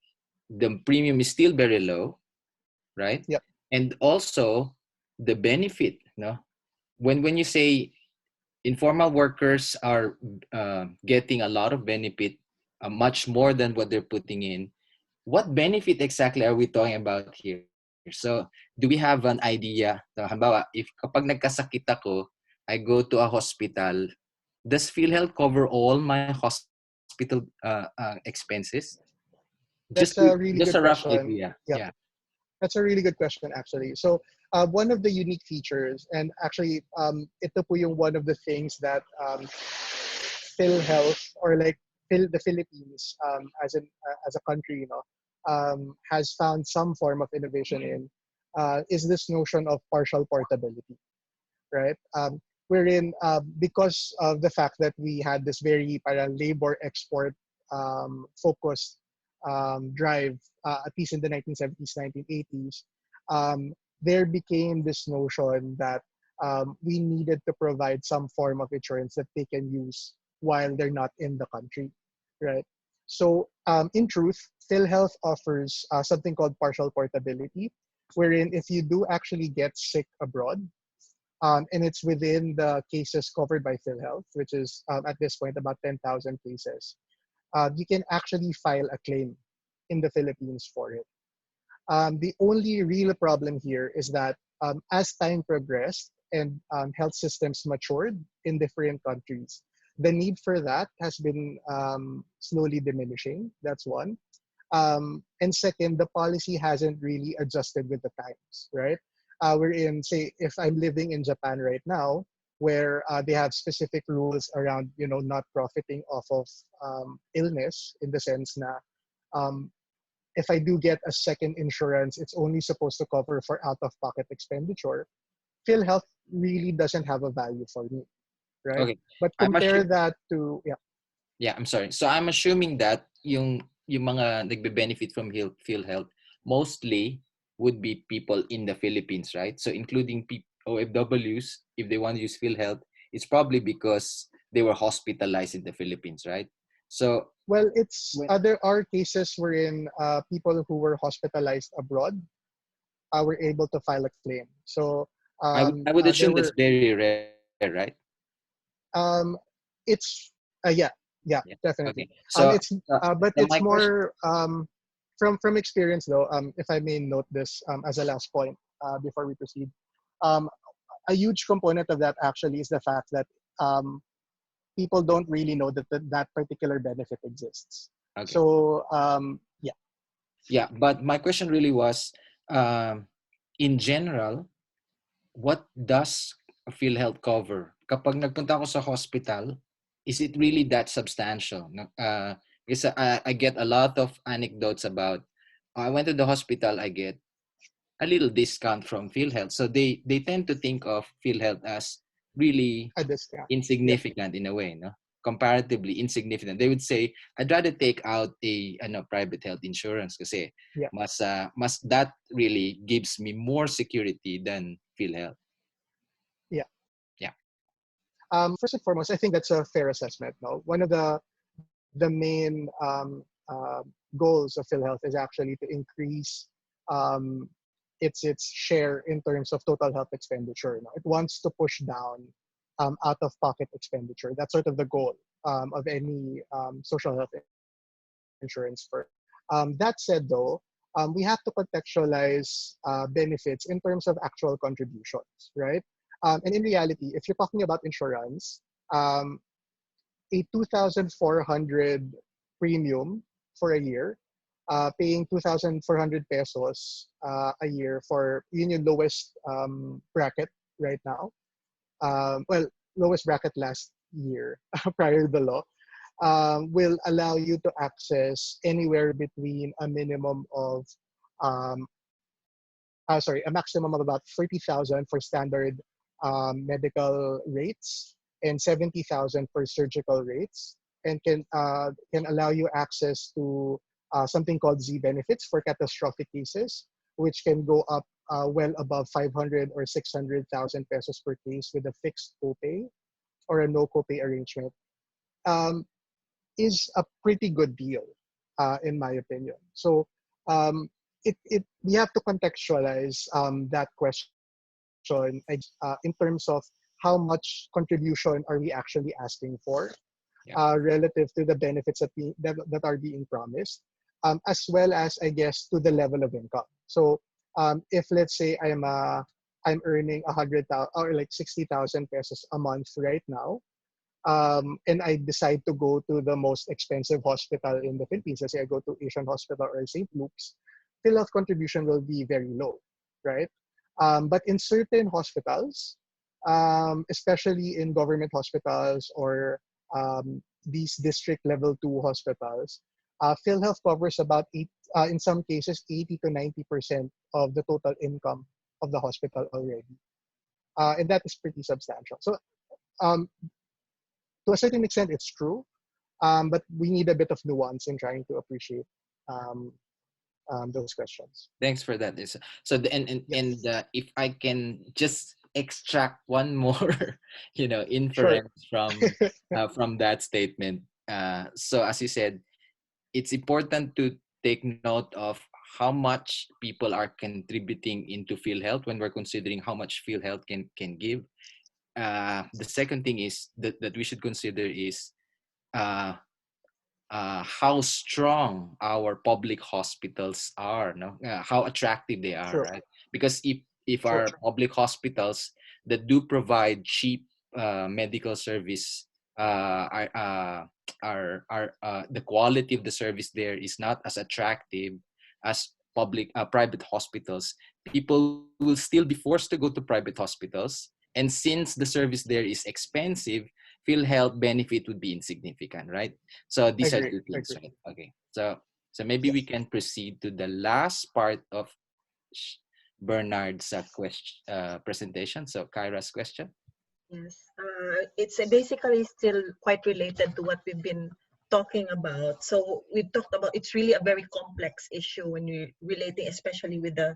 the premium is still very low, right? Yep. And also the benefit, no? When you say informal workers are getting a lot of benefit, much more than what they're putting in, what benefit exactly are we talking about here? So do we have an idea? So, halimbawa, if kapag nagkasakit ako, I go to a hospital, does PhilHealth cover all my hospital expenses? that's a really Just good a rough question. idea. Yeah, Yeah. that's a really good question, actually. So one of the unique features, and actually, ito po yung one of the things that PhilHealth or like the Philippines as a country, has found some form of innovation in, is this notion of partial portability, right? Wherein because of the fact that we had this very labor export focused drive, at least in the 1970s, 1980s, there became this notion that we needed to provide some form of insurance that they can use while they're not in the country, right? So in truth, PhilHealth offers something called partial portability, wherein if you do actually get sick abroad, and it's within the cases covered by PhilHealth, which is at this point about 10,000 cases, you can actually file a claim in the Philippines for it. The only real problem here is that as time progressed and health systems matured in different countries, the need for that has been slowly diminishing. That's one. And second, the policy hasn't really adjusted with the times, right? We're in, say, if I'm living in Japan right now, where they have specific rules around, not profiting off of illness, in the sense na um, if I do get a second insurance, it's only supposed to cover for out-of-pocket expenditure. PhilHealth really doesn't have a value for me, right? Okay. But I'm compare assuming, that to, yeah. Yeah, I'm sorry. So I'm assuming that yung mga nagbe-benefit from PhilHealth mostly would be people in the Philippines, right? So including OFWs, if they want to use PhilHealth, it's probably because they were hospitalized in the Philippines, right? So Well, it's when there are cases wherein people who were hospitalized abroad were able to file a claim. So I would there assume that's were very rare, right? um, it's yeah, yeah, Yeah. definitely. Okay. So It's but so it's my question. more from experience though. If I may note this as a last point before we proceed, um, a huge component of that actually is the fact that um, people don't really know that that particular benefit exists. Okay. So yeah, Yeah, but my question really was, um, in general, what does a PhilHealth cover? Kapag nagpunta ako sa hospital, is it really that substantial? Because I get a lot of anecdotes about, I went to the hospital, I get a little discount from PhilHealth. So they tend to think of PhilHealth as really a discount. Yeah, insignificant in a way, no? Comparatively insignificant. They would say, I'd rather take out a private health insurance kasi yeah, mas that really gives me more security than PhilHealth. yeah. Yeah. First and foremost, I think that's a fair assessment. No, one of the main goals of PhilHealth is actually to increase um, its share in terms of total health expenditure. No? It wants to push down out-of-pocket expenditure. That's sort of the goal of any social health insurance firm. That said, though, we have to contextualize benefits in terms of actual contributions, right? And in reality, if you're talking about insurance, um, a 2,400 premium for a year, paying 2,400 pesos a year for yun yung lowest bracket right now. Well, lowest bracket last year prior to the law, will allow you to access anywhere between a minimum of, um, a maximum of about 30,000 for standard medical rates and 70,000 for surgical rates, and can allow you access to something called Z benefits for catastrophic cases, which can go up well above 500 or 600,000 pesos per case with a fixed copay or a no copay arrangement. Um, is a pretty good deal, in my opinion. So um, we have to contextualize that question in terms of how much contribution are we actually asking for Yeah. relative to the benefits that are being promised, as well as I guess to the level of income. So if let's say I'm earning 100,000 or like 60,000 pesos a month right now, and I decide to go to the most expensive hospital in the Philippines, let's say I go to Asian Hospital or St. Luke's, PhilHealth contribution will be very low, right? But in certain hospitals, especially in government hospitals or these district level 2 hospitals, PhilHealth covers about in some cases, 80 to 90% of the total income of the hospital already. And that is pretty substantial. So um, to a certain extent, it's true, but we need a bit of nuance in trying to appreciate um, those questions. Thanks for that, Lisa. So Yes, if I can just extract one more, sure. inference from that statement. So as you said, it's important to take note of how much people are contributing into PhilHealth when we're considering how much PhilHealth can give. The second thing is that we should consider is uh, how strong our public hospitals are, no? How attractive they are, Sure, right? Because if sure. our public hospitals that do provide cheap medical service the quality of the service there is not as attractive as private hospitals, people will still be forced to go to private hospitals, and since the service there is expensive, PhilHealth benefit would be insignificant, right? So these are Agree, two things, agree. right? Okay. So maybe we Yes. can proceed to the last part of Bernard's presentation. So Kyra's question. Yes, it's basically still quite related to what we've been talking about. So we talked about, it's really a very complex issue when you're relating, especially with the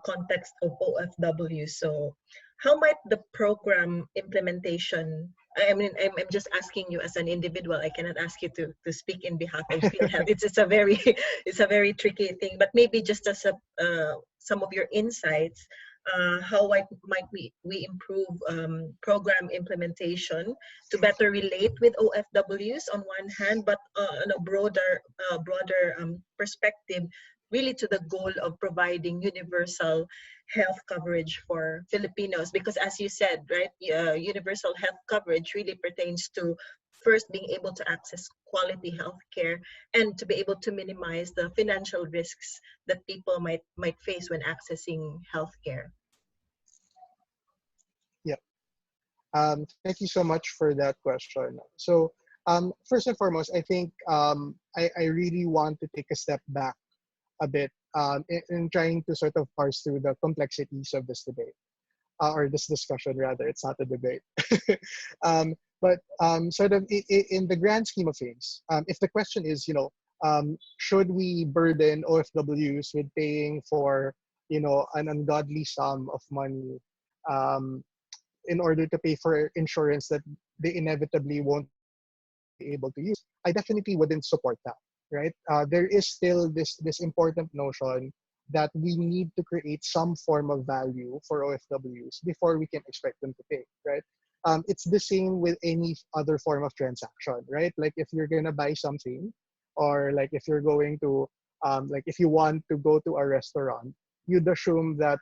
context of OFW. So how might the program implementation, I mean, I'm just asking you as an individual. I cannot ask you to speak in behalf of PhilHealth. It's a very it's a very tricky thing. But maybe just as a some of your insights, how might we improve program implementation to better relate with OFWs on one hand, but on a broader perspective, really to the goal of providing universal health coverage for Filipinos. Because as you said, right, universal health coverage really pertains to first being able to access quality health care and to be able to minimize the financial risks that people might face when accessing healthcare. Yeah. Thank you so much for that question. So, first and foremost, I think I really want to take a step back a bit in trying to sort of parse through the complexities of this debate, or this discussion rather. It's not a debate. But sort of in the grand scheme of things, if the question is, should we burden OFWs with paying for, an ungodly sum of money in order to pay for insurance that they inevitably won't be able to use? I definitely wouldn't support that, right? There is still this important notion that we need to create some form of value for OFWs before we can expect them to pay, right? It's the same with any other form of transaction, right? Like if you're gonna buy something, or like if you're going to, like if you want to go to a restaurant, you'd assume that,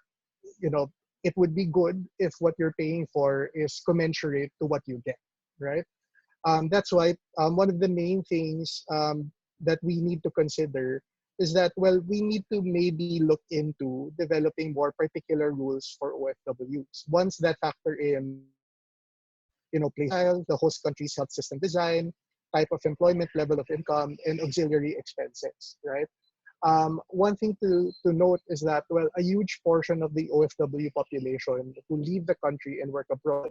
it would be good if what you're paying for is commensurate to what you get, right? That's why one of the main things that we need to consider is that, well, we need to maybe look into developing more particular rules for OFWs. Once that factor in, place style, the host country's health system design, type of employment, level of income, and auxiliary expenses, right? One thing to note is that, well, a huge portion of the OFW population who leave the country and work abroad,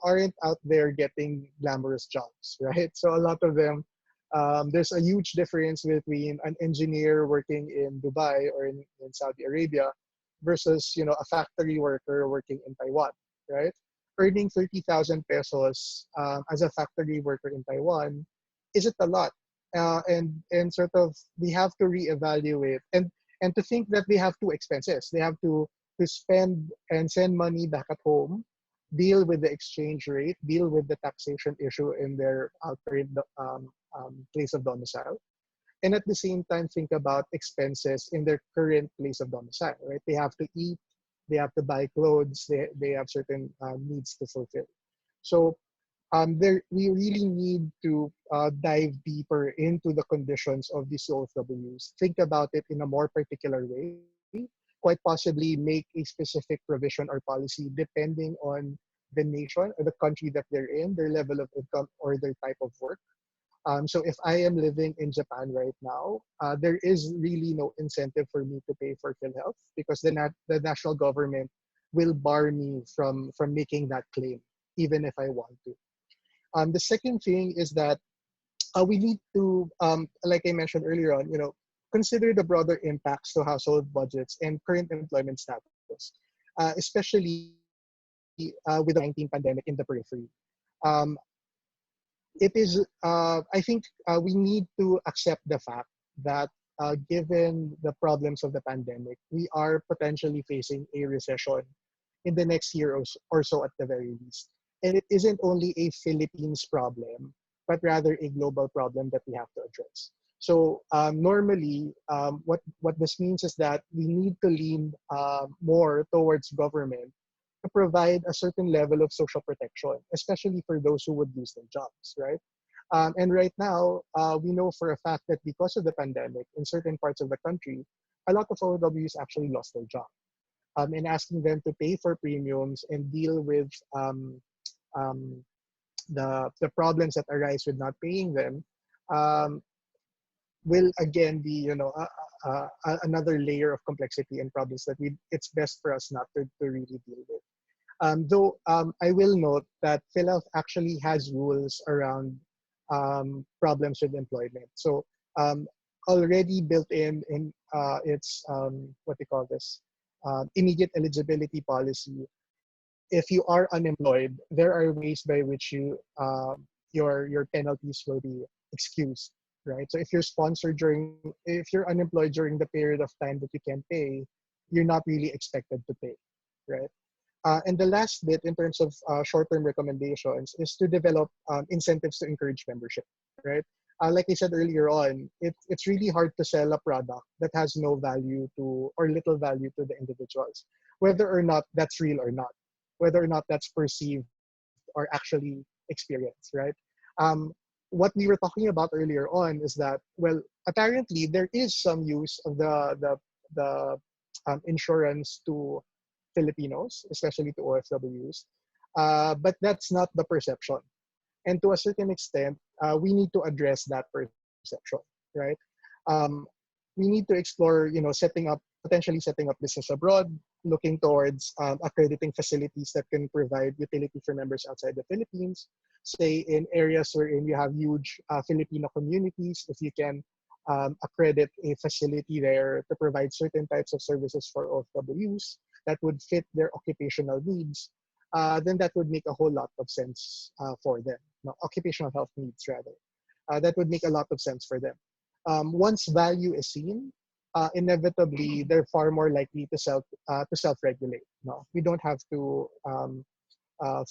aren't out there getting glamorous jobs, right? So a lot of them, there's a huge difference between an engineer working in Dubai or in Saudi Arabia versus, a factory worker working in Taiwan, right? Earning 30,000 pesos as a factory worker in Taiwan isn't a lot. And sort of we have to reevaluate and to think that they have two expenses. They have to spend and send money back at home, deal with the exchange rate, deal with the taxation issue in their current place of domicile, and at the same time think about expenses in their current place of domicile, right? They have to eat, they have to buy clothes, they have certain needs to fulfill. So we really need to dive deeper into the conditions of these OFWs, think about it in a more particular way, quite possibly make a specific provision or policy depending on the nation or the country that they're in, their level of income, or their type of work. So if I am living in Japan right now, there is really no incentive for me to pay for PhilHealth because the national government will bar me from making that claim, even if I want to. The second thing is that we need to, like I mentioned earlier on, consider the broader impacts to household budgets and current employment status, especially with the 19 pandemic in the periphery. It is, I think we need to accept the fact that given the problems of the pandemic, we are potentially facing a recession in the next year or so at the very least. And it isn't only a Philippines problem, but rather a global problem that we have to address. So normally, what this means is that we need to lean more towards government to provide a certain level of social protection, especially for those who would lose their jobs, right? And right now, we know for a fact that because of the pandemic, in certain parts of the country, a lot of OFWs actually lost their job. And asking them to pay for premiums and deal with the problems that arise with not paying them will again be another layer of complexity and problems that it's best for us not to really deal with. Though I will note that PhilHealth actually has rules around problems with employment. So already built in its what they call this immediate eligibility policy. If you are unemployed, there are ways by which your penalties will be excused, right? So if you're unemployed during the period of time that you can pay, you're not really expected to pay, right? And the last bit in terms of short-term recommendations is to develop incentives to encourage membership, right? Like I said earlier on, it's really hard to sell a product that has no value to or little value to the individuals, whether or not that's real or not, whether or not that's perceived or actually experienced, right? What we were talking about earlier on is that, well, apparently there is some use of the insurance to Filipinos, especially to OFWs, but that's not the perception. And to a certain extent, we need to address that perception, right? Um, we need to explore, potentially setting up business abroad, looking towards accrediting facilities that can provide utility for members outside the Philippines, say in areas wherein you have huge Filipino communities. If you can accredit a facility there to provide certain types of services for OFWs that would fit their occupational needs, then that would make a whole lot of sense for them. No, occupational health needs, rather. That would make a lot of sense for them. Once value is seen, inevitably they're far more likely to self-regulate. No, we don't have to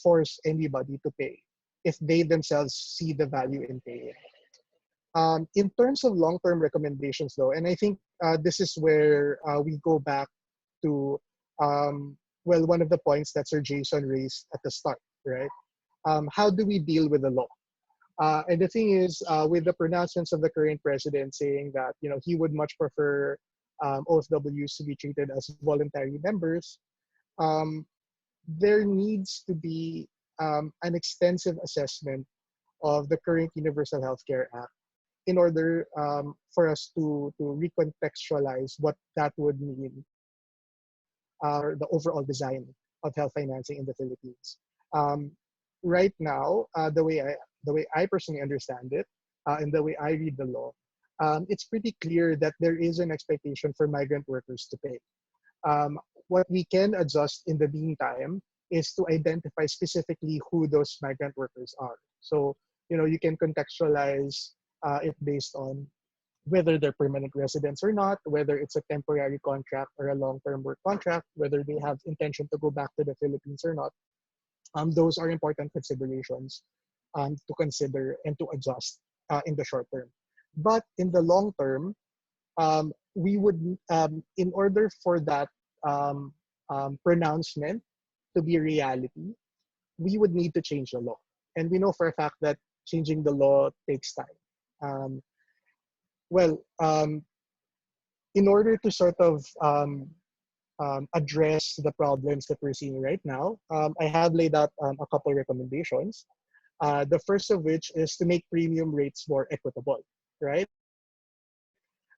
force anybody to pay if they themselves see the value in paying. In terms of long-term recommendations, though, and I think this is where we go back to one of the points that Sir Jason raised at the start, right? How do we deal with the law? And the thing is, with the pronouncements of the current president saying that he would much prefer OFWs to be treated as voluntary members, there needs to be an extensive assessment of the current Universal Healthcare Act in order for us to recontextualize what that would mean for the overall design of health financing in the Philippines. Right now, the way I personally understand it, and the way I read the law, it's pretty clear that there is an expectation for migrant workers to pay. What we can adjust in the meantime is to identify specifically who those migrant workers are. So, you can contextualize it based on whether they're permanent residents or not, whether it's a temporary contract or a long-term work contract, whether they have intention to go back to the Philippines or not. Those are important considerations to consider and to adjust in the short term. But in the long term, we would, in order for that pronouncement to be reality, we would need to change the law. And we know for a fact that changing the law takes time. In order to sort of address the problems that we're seeing right now, I have laid out a couple of recommendations. The first of which is to make premium rates more equitable, right?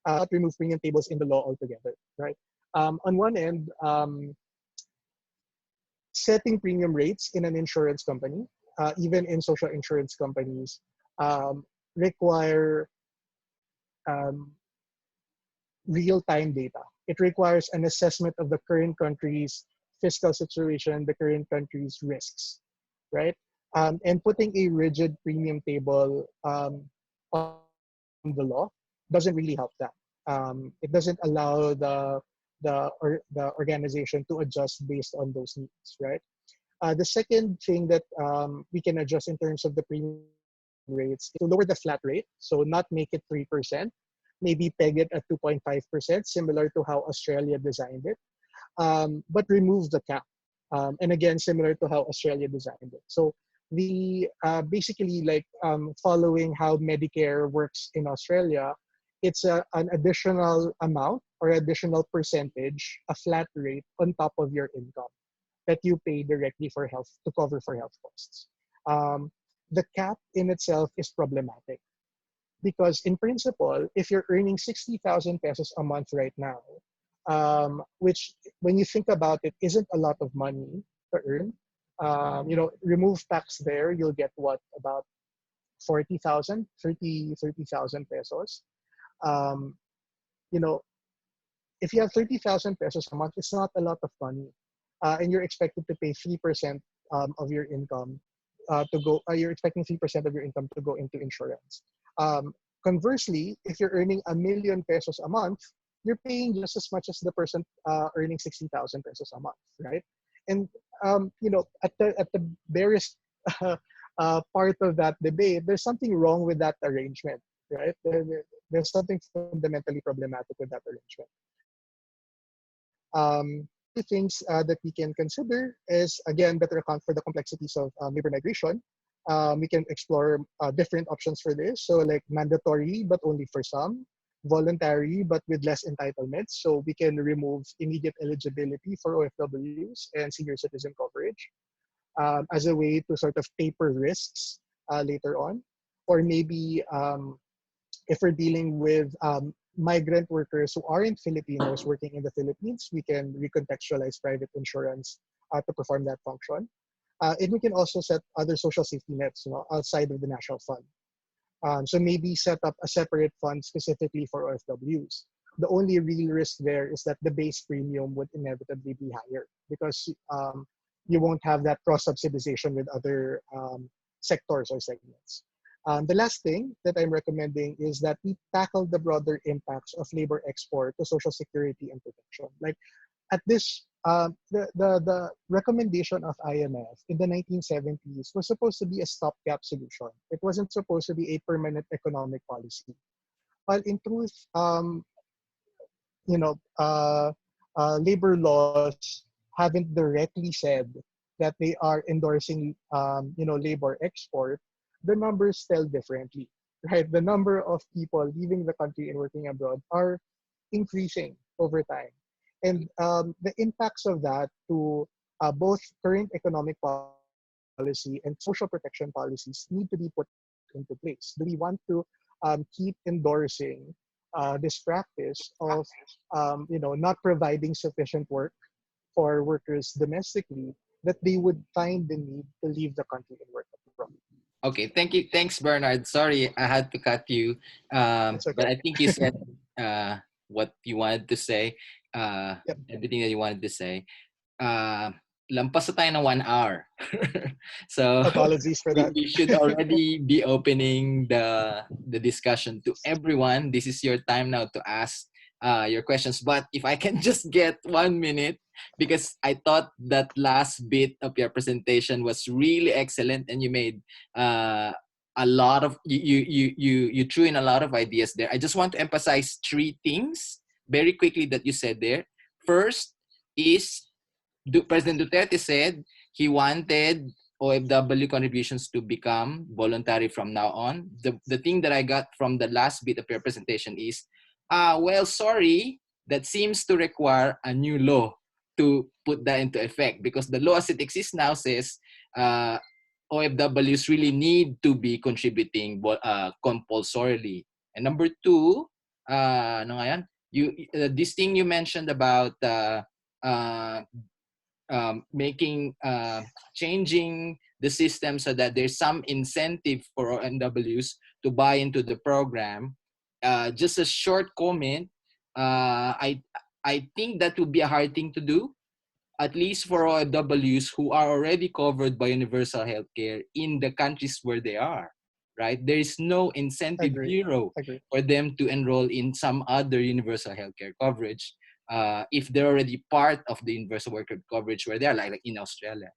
Not remove premium tables in the law altogether, right? On one end, setting premium rates in an insurance company, even in social insurance companies, require real-time data. It requires an assessment of the current country's fiscal situation, the current country's risks, right? And putting a rigid premium table on the law doesn't really help that. It doesn't allow the organization to adjust based on those needs, right? The second thing that we can adjust in terms of the premium rates is to lower the flat rate, so not make it 3%, maybe peg it at 2.5%, similar to how Australia designed it, but remove the cap. And again, similar to how Australia designed it. So the basically like following how Medicare works in Australia, it's an additional amount or additional percentage, a flat rate on top of your income that you pay directly for health to cover for health costs. The cap in itself is problematic because in principle, if you're earning 60,000 pesos a month right now, which when you think about it, isn't a lot of money to earn. Remove tax there, you'll get what, about 40,000, 30,000 pesos. Um, you know, if you have 30,000 pesos a month, it's not a lot of money. And you're expected to pay 3% of your income you're expecting 3% of your income to go into insurance. Conversely, if you're earning 1,000,000 pesos a month, you're paying just as much as the person earning 60,000 pesos a month, right? And at the barest part of that debate, there's something wrong with that arrangement, right? There's something fundamentally problematic with that arrangement. The things that we can consider is, again, better account for the complexities of labor migration. We can explore different options for this. So like mandatory, but only for some, voluntary, but with less entitlements. So we can remove immediate eligibility for OFWs and senior citizen coverage as a way to sort of taper risks later on. Or maybe if we're dealing with migrant workers who aren't Filipinos working in the Philippines, we can recontextualize private insurance to perform that function. And we can also set other social safety nets, outside of the national fund. So maybe set up a separate fund specifically for OFWs. The only real risk there is that the base premium would inevitably be higher because you won't have that cross-subsidization with other sectors or segments. The last thing that I'm recommending is that we tackle the broader impacts of labor export to social security and protection. Like at this, the recommendation of IMF in the 1970s was supposed to be a stopgap solution. It wasn't supposed to be a permanent economic policy. But in truth, labor laws haven't directly said that they are endorsing, labor export. The numbers tell differently, right? The number of people leaving the country and working abroad are increasing over time. And the impacts of that to both current economic policy and social protection policies need to be put into place. Do we want to keep endorsing this practice of, not providing sufficient work for workers domestically, that they would find the need to leave the country and work abroad? Okay, thank you. Thanks, Bernard. Sorry, I had to cut you. Okay. But I think you said what you wanted to say, Yep. everything that you wanted to say. Lampas na tayo ng 1 hour. So Apologies for that. we should already be opening the discussion to everyone. This is your time now to ask your questions. But if I can just get 1 minute, because I thought that last bit of your presentation was really excellent, and you made a lot of you threw in a lot of ideas there. I just want to emphasize 3 things very quickly that you said there. First is President Duterte said he wanted OFW contributions to become voluntary from now on. The thing that I got from the last bit of your presentation is, sorry, that seems to require a new law to put that into effect, because the law as it exists now says OFWs really need to be contributing compulsorily. And number 2, this thing you mentioned about changing the system so that there's some incentive for OFWs to buy into the program. Just a short comment. I think that would be a hard thing to do, at least for OFWs who are already covered by universal healthcare in the countries where they are, right? There is no incentive, zero, for them to enroll in some other universal healthcare coverage if they're already part of the universal worker coverage where they are, like in Australia.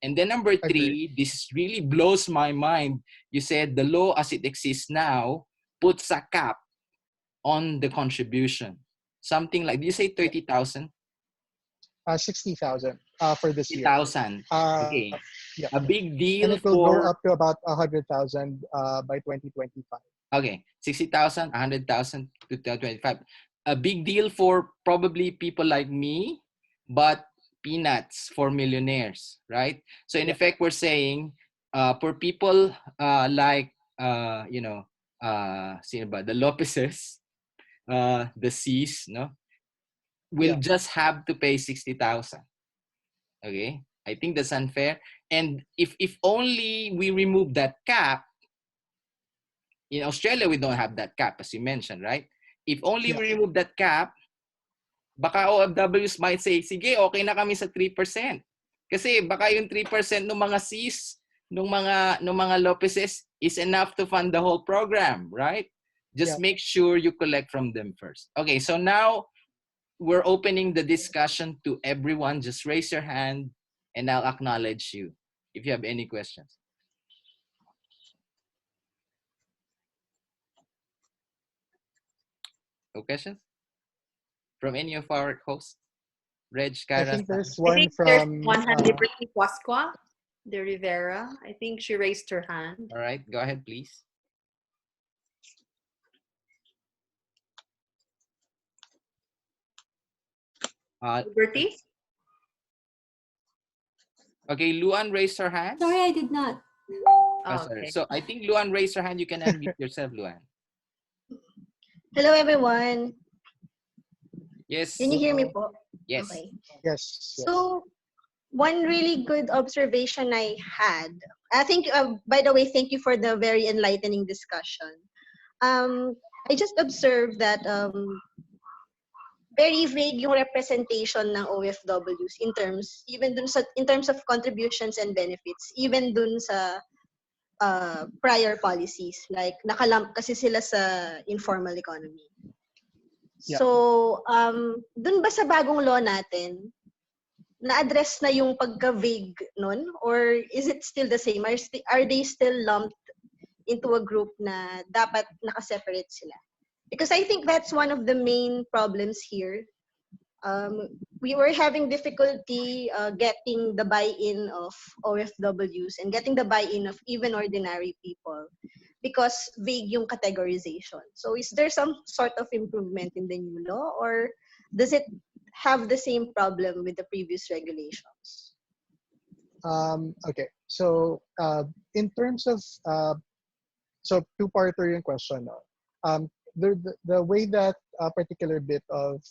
And then number 3, this really blows my mind. You said the law as it exists now puts a cap on the contribution. Something like, did you say 30,000? 60,000 for this year. 60,000. Okay. Yeah. A big deal. And it will go up to about 100,000 by 2025. Okay, 60,000, 100,000 to 2025. A big deal for probably people like me, but peanuts for millionaires, right? So in effect, we're saying for people like the Lopezes, the C's, no, will just have to pay 60,000. Okay, I think that's unfair. And if only we remove that cap, In Australia, we don't have that cap, as you mentioned, right? If only Yeah. we remove that cap, baka OFWs might say, sige, okay na kami sa 3%. Kasi baka yung 3% ng mga Cs, ng mga Lopezes is enough to fund the whole program, right? Just Yeah. make sure you collect from them first. Okay, so now we're opening the discussion to everyone. Just raise your hand and I'll acknowledge you if you have any questions. No questions? From any of our hosts? Reg, I Kara, think there's I one think there's from one hand Liberty Pasqua de Rivera. I think she raised her hand. all right, go ahead, please. Liberty? Okay, Luan raised her hand. Sorry, I did not. Oh, sorry. So I think Luan raised her hand. You can unmute yourself, Luan. Hello, everyone. Yes. Can you hear me po? Yes. Okay. yes. So, one really good observation I had. I think, by the way, thank you for the very enlightening discussion. I just observed that very vague yung representation ng OFWs in terms, in terms of contributions and benefits, even dun sa prior policies. Like, nakalump kasi sila sa informal economy. Yeah. So, dun ba sa bagong law natin, na-address na yung pagka-vague nun? Or is it still the same? Are they still lumped into a group na dapat nakaseparate sila? Because I think that's one of the main problems here. We were having difficulty getting the buy-in of OFWs and getting the buy-in of even ordinary people because vague yung categorization. So is there some sort of improvement in the new law, or does it have the same problem with the previous regulations? Okay. So in terms of so two-parter yung question. No? The way that a particular bit of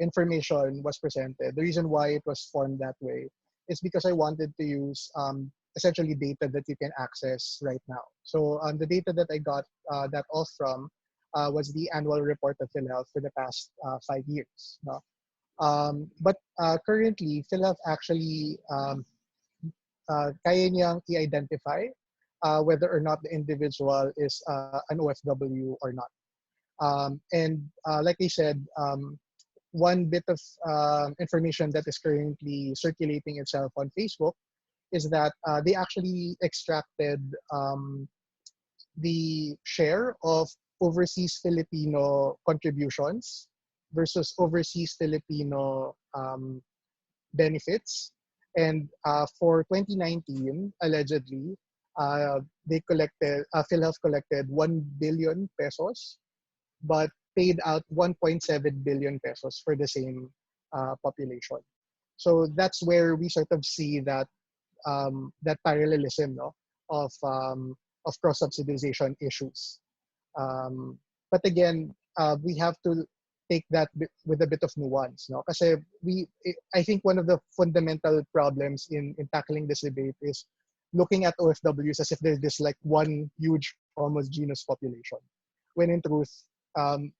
information was presented, the reason why it was formed that way is because I wanted to use essentially data that you can access right now. So the data that I got that all from was the annual report of PhilHealth for the past 5 years. No? But currently, PhilHealth actually kaya niyang i-identify whether or not the individual is an OFW or not. And like I said, one bit of information that is currently circulating itself on Facebook is that they actually extracted the share of overseas Filipino contributions versus overseas Filipino benefits. And for 2019, allegedly, PhilHealth collected 1 billion pesos, but paid out 1.7 billion pesos for the same population. So that's where we sort of see that that parallelism, no, of cross-subsidization issues. But again, we have to take that with a bit of nuance, no? Kasi I think one of the fundamental problems in tackling this debate is looking at OFWs as if they're this like one huge homogeneous population, when in truth,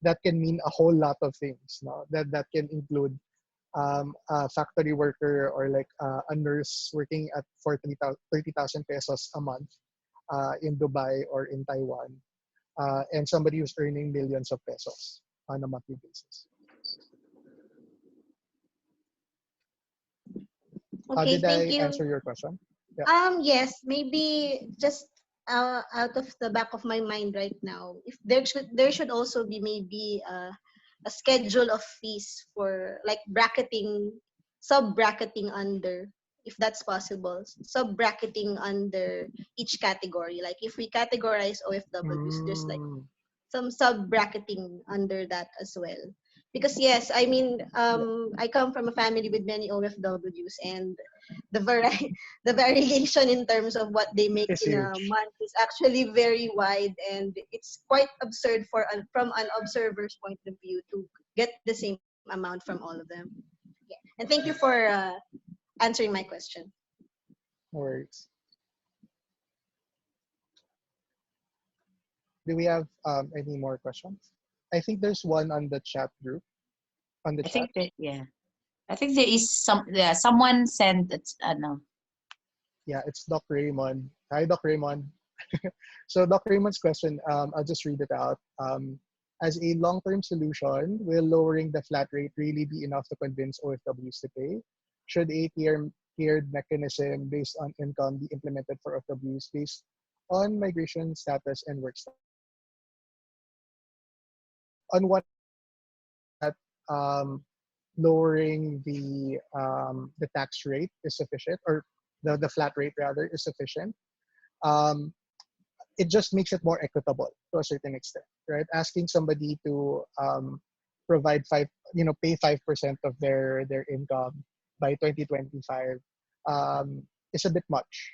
that can mean a whole lot of things. No? That can include a factory worker or like a nurse working for 30,000 pesos a month in Dubai or in Taiwan, and somebody who's earning millions of pesos on a monthly basis. Okay, Did thank I you. answer your question? Yeah. Yes, maybe just out of the back of my mind right now, if there should also be maybe a schedule of fees for like sub-bracketing under, if that's possible, sub-bracketing under each category. Like if we categorize OFWs, there's like some sub-bracketing under that as well. Because yes, I mean, I come from a family with many OFWs, and the variation in terms of what they make It's in a huge. month is actually very wide, and it's quite absurd from an observer's point of view to get the same amount from all of them. Yeah. And thank you for answering my question. No worries. Do we have any more questions? I think there's one on the chat group. On the I chat. think that, yeah. I think there is someone sent it's Yeah, it's Doc Raymond. Hi, Doc Raymond. So Doc Raymond's question, I'll just read it out. As a long-term solution, will lowering the flat rate really be enough to convince OFWs to pay? Should a tiered mechanism based on income be implemented for OFWs based on migration status and work status? On what that lowering the tax rate is sufficient, or the flat rate rather is sufficient. It just makes it more equitable to a certain extent, right? Asking somebody to provide pay 5% of their income by 2025 is a bit much.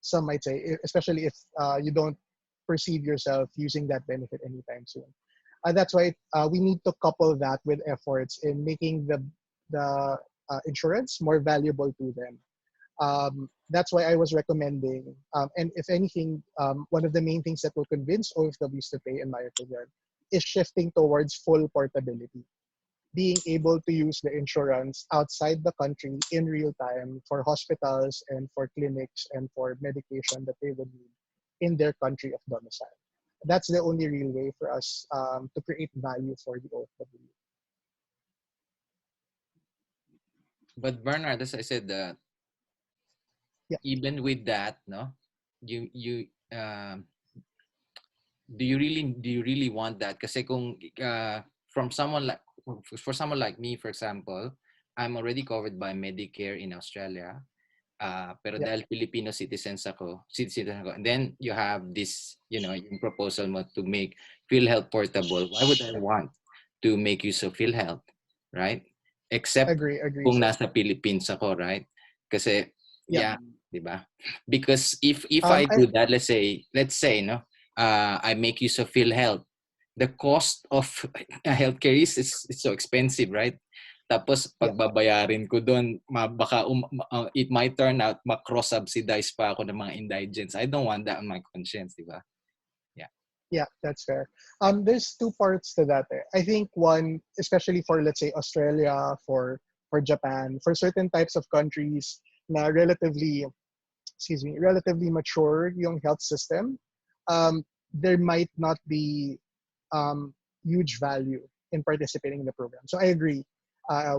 Some might say, especially if you don't perceive yourself using that benefit anytime soon. That's why we need to couple that with efforts in making the insurance more valuable to them. That's why I was recommending, and if anything, one of the main things that will convince OFWs to pay, in my opinion, is shifting towards full portability. Being able to use the insurance outside the country in real time for hospitals and for clinics and for medication that they would need in their country of domicile. That's the only real way for us to create value for the OFW. But Bernard, as I said, Yeah. even with that, no, you do you really want that? Kasi kung for someone like me, for example, I'm already covered by Medicare in Australia. Pero dahil Filipino citizen ako, and then you have this, yung proposal mo to make PhilHealth portable. Why would I want to make use of PhilHealth, right? Except Agree, kung sir. nasa Philippines ako, right? Kasi, Yeah. di ba? Because if I do that, let's say, no, I make use of PhilHealth, the cost of healthcare is so expensive, right? Tapos pagbabayarin ko doon, baka it might turn out ma-cross-subsidize pa ako ng mga indigents. I don't want that on my conscience, di ba? Yeah, that's fair. There's two parts to that. I think one, especially for, let's say, Australia, for Japan, for certain types of countries na relatively mature yung health system, there might not be huge value in participating in the program. So I agree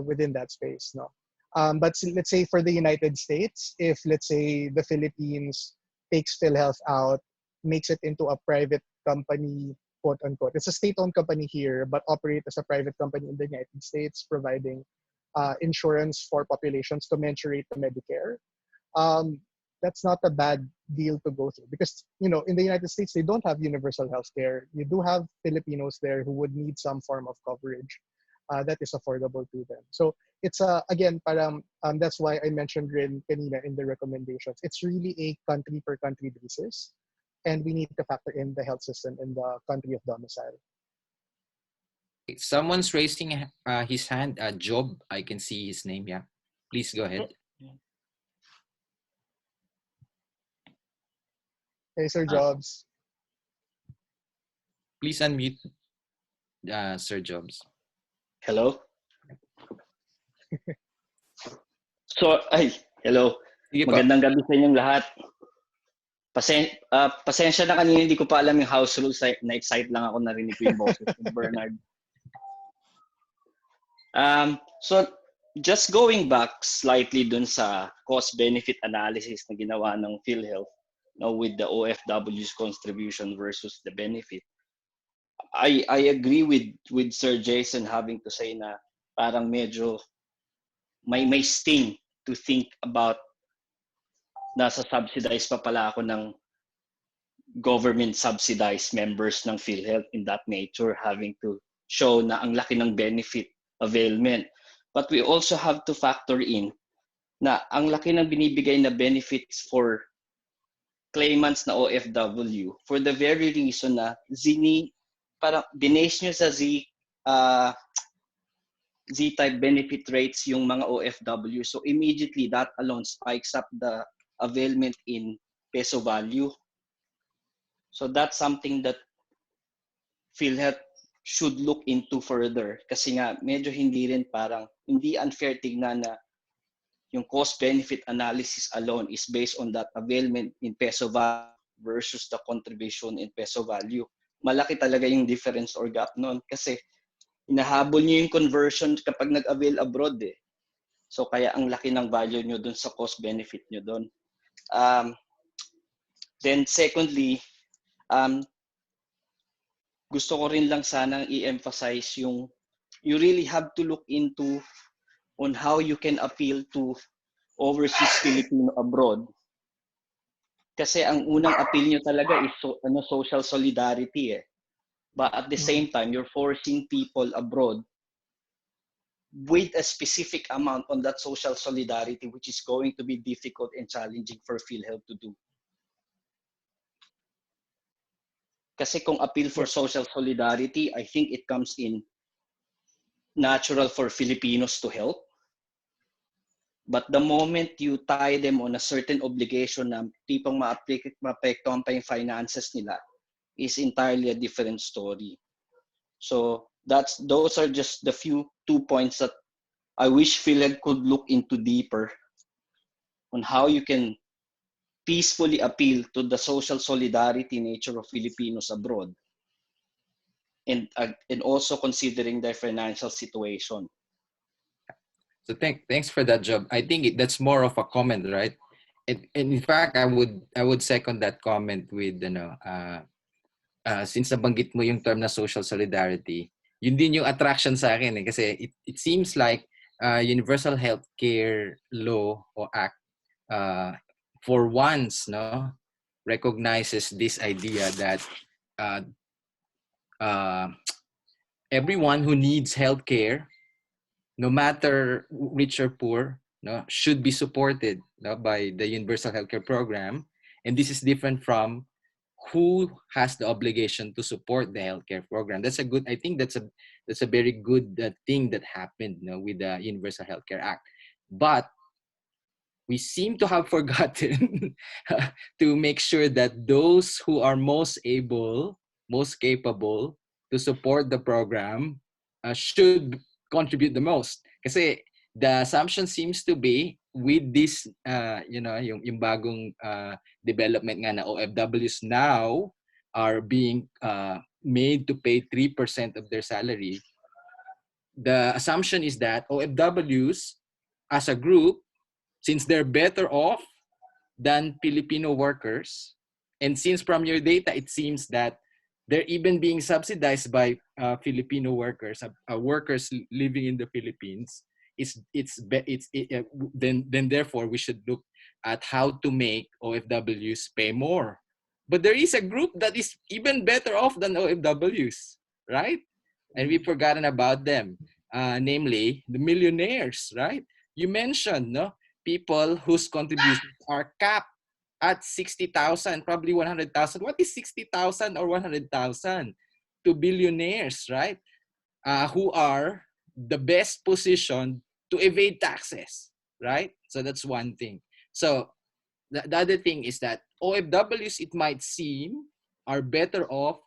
within that space, no. But let's say for the United States, if let's say the Philippines takes PhilHealth out, makes it into a private company, quote unquote. It's a state-owned company here, but operate as a private company in the United States, providing insurance for populations commensurate to Medicare. That's not a bad deal to go through, because in the United States they don't have universal health care. You do have Filipinos there who would need some form of coverage that is affordable to them. So it's again, parang that's why I mentioned rin kanina in the recommendations. It's really a country per country basis, and we need to factor in the health system in the country of domicile. Someone's raising his hand. Job, I can see his name. Yeah, please go ahead. Hey, Sir Jobs. Please unmute, Sir Jobs. Hello? Hello. Magandang gabi sa inyong lahat. Pasensya na kanina, hindi ko pa alam yung house rules. Na-excite lang ako, narinig ko yung boses ni Bernard. So, just going back slightly dun sa cost-benefit analysis na ginawa ng PhilHealth, with the OFW's contribution versus the benefit. I agree with Sir Jason having to say na parang medyo may sting to think about nasa subsidized pa pala ako ng government subsidized members ng PhilHealth in that nature, having to show na ang laki ng benefit availment. But we also have to factor in na ang laki ng binibigay na benefits for claimants na OFW for the very reason na parang dinase nyo sa Z-type benefit rates yung mga OFW. So immediately that alone spikes up the availment in peso value. So that's something that PhilHealth should look into further kasi nga medyo hindi rin parang hindi unfair tignan na yung cost-benefit analysis alone is based on that availment in peso value versus the contribution in peso value. Malaki talaga yung difference or gap noon kasi inahabol nyo yung conversion kapag nag-avail abroad eh. So kaya ang laki ng value nyo dun sa cost-benefit nyo dun. Then secondly, gusto ko rin lang sanang i-emphasize yung you really have to look into on how you can appeal to overseas Filipino abroad. Kasi ang unang appeal nyo talaga is social solidarity eh. But at the same time, you're forcing people abroad with a specific amount on that social solidarity, which is going to be difficult and challenging for PhilHealth to do. Kasi kung appeal for social solidarity, I think it comes in natural for Filipinos to help. But the moment you tie them on a certain obligation na tipong maapektuhan pa yung finances nila, is entirely a different story. So those are just the two points that I wish PhilHealth could look into deeper on how you can peacefully appeal to the social solidarity nature of Filipinos abroad, and also considering their financial situation. So thanks for that, Job. I think that's more of a comment, right? And in fact, I would second that comment with since nabanggit mo yung term na social solidarity, yun din yung attraction sa akin eh, kasi it seems like Universal Healthcare Law or Act for once recognizes this idea that everyone who needs healthcare, no matter rich or poor, should be supported by the Universal Healthcare Program. And this is different from who has the obligation to support the healthcare program. I think that's a very good thing that happened with the Universal Healthcare Act. But we seem to have forgotten to make sure that those who are most able, most capable to support the program should contribute the most. Kasi the assumption seems to be with this, yung bagong development nga na OFWs now are being made to pay 3% of their salary. The assumption is that OFWs as a group, since they're better off than Filipino workers, and since from your data it seems that they're even being subsidized by Filipino workers, workers living in the Philippines, then therefore we should look at how to make OFWs pay more. But there is a group that is even better off than OFWs, right? And we've forgotten about them, namely the millionaires, right? You mentioned, people whose contributions are capped at 60,000, probably 100,000. What is 60,000 or 100,000? To billionaires, right? Who are the best positioned to evade taxes, right? So that's one thing. So the other thing is that OFWs, it might seem, are better off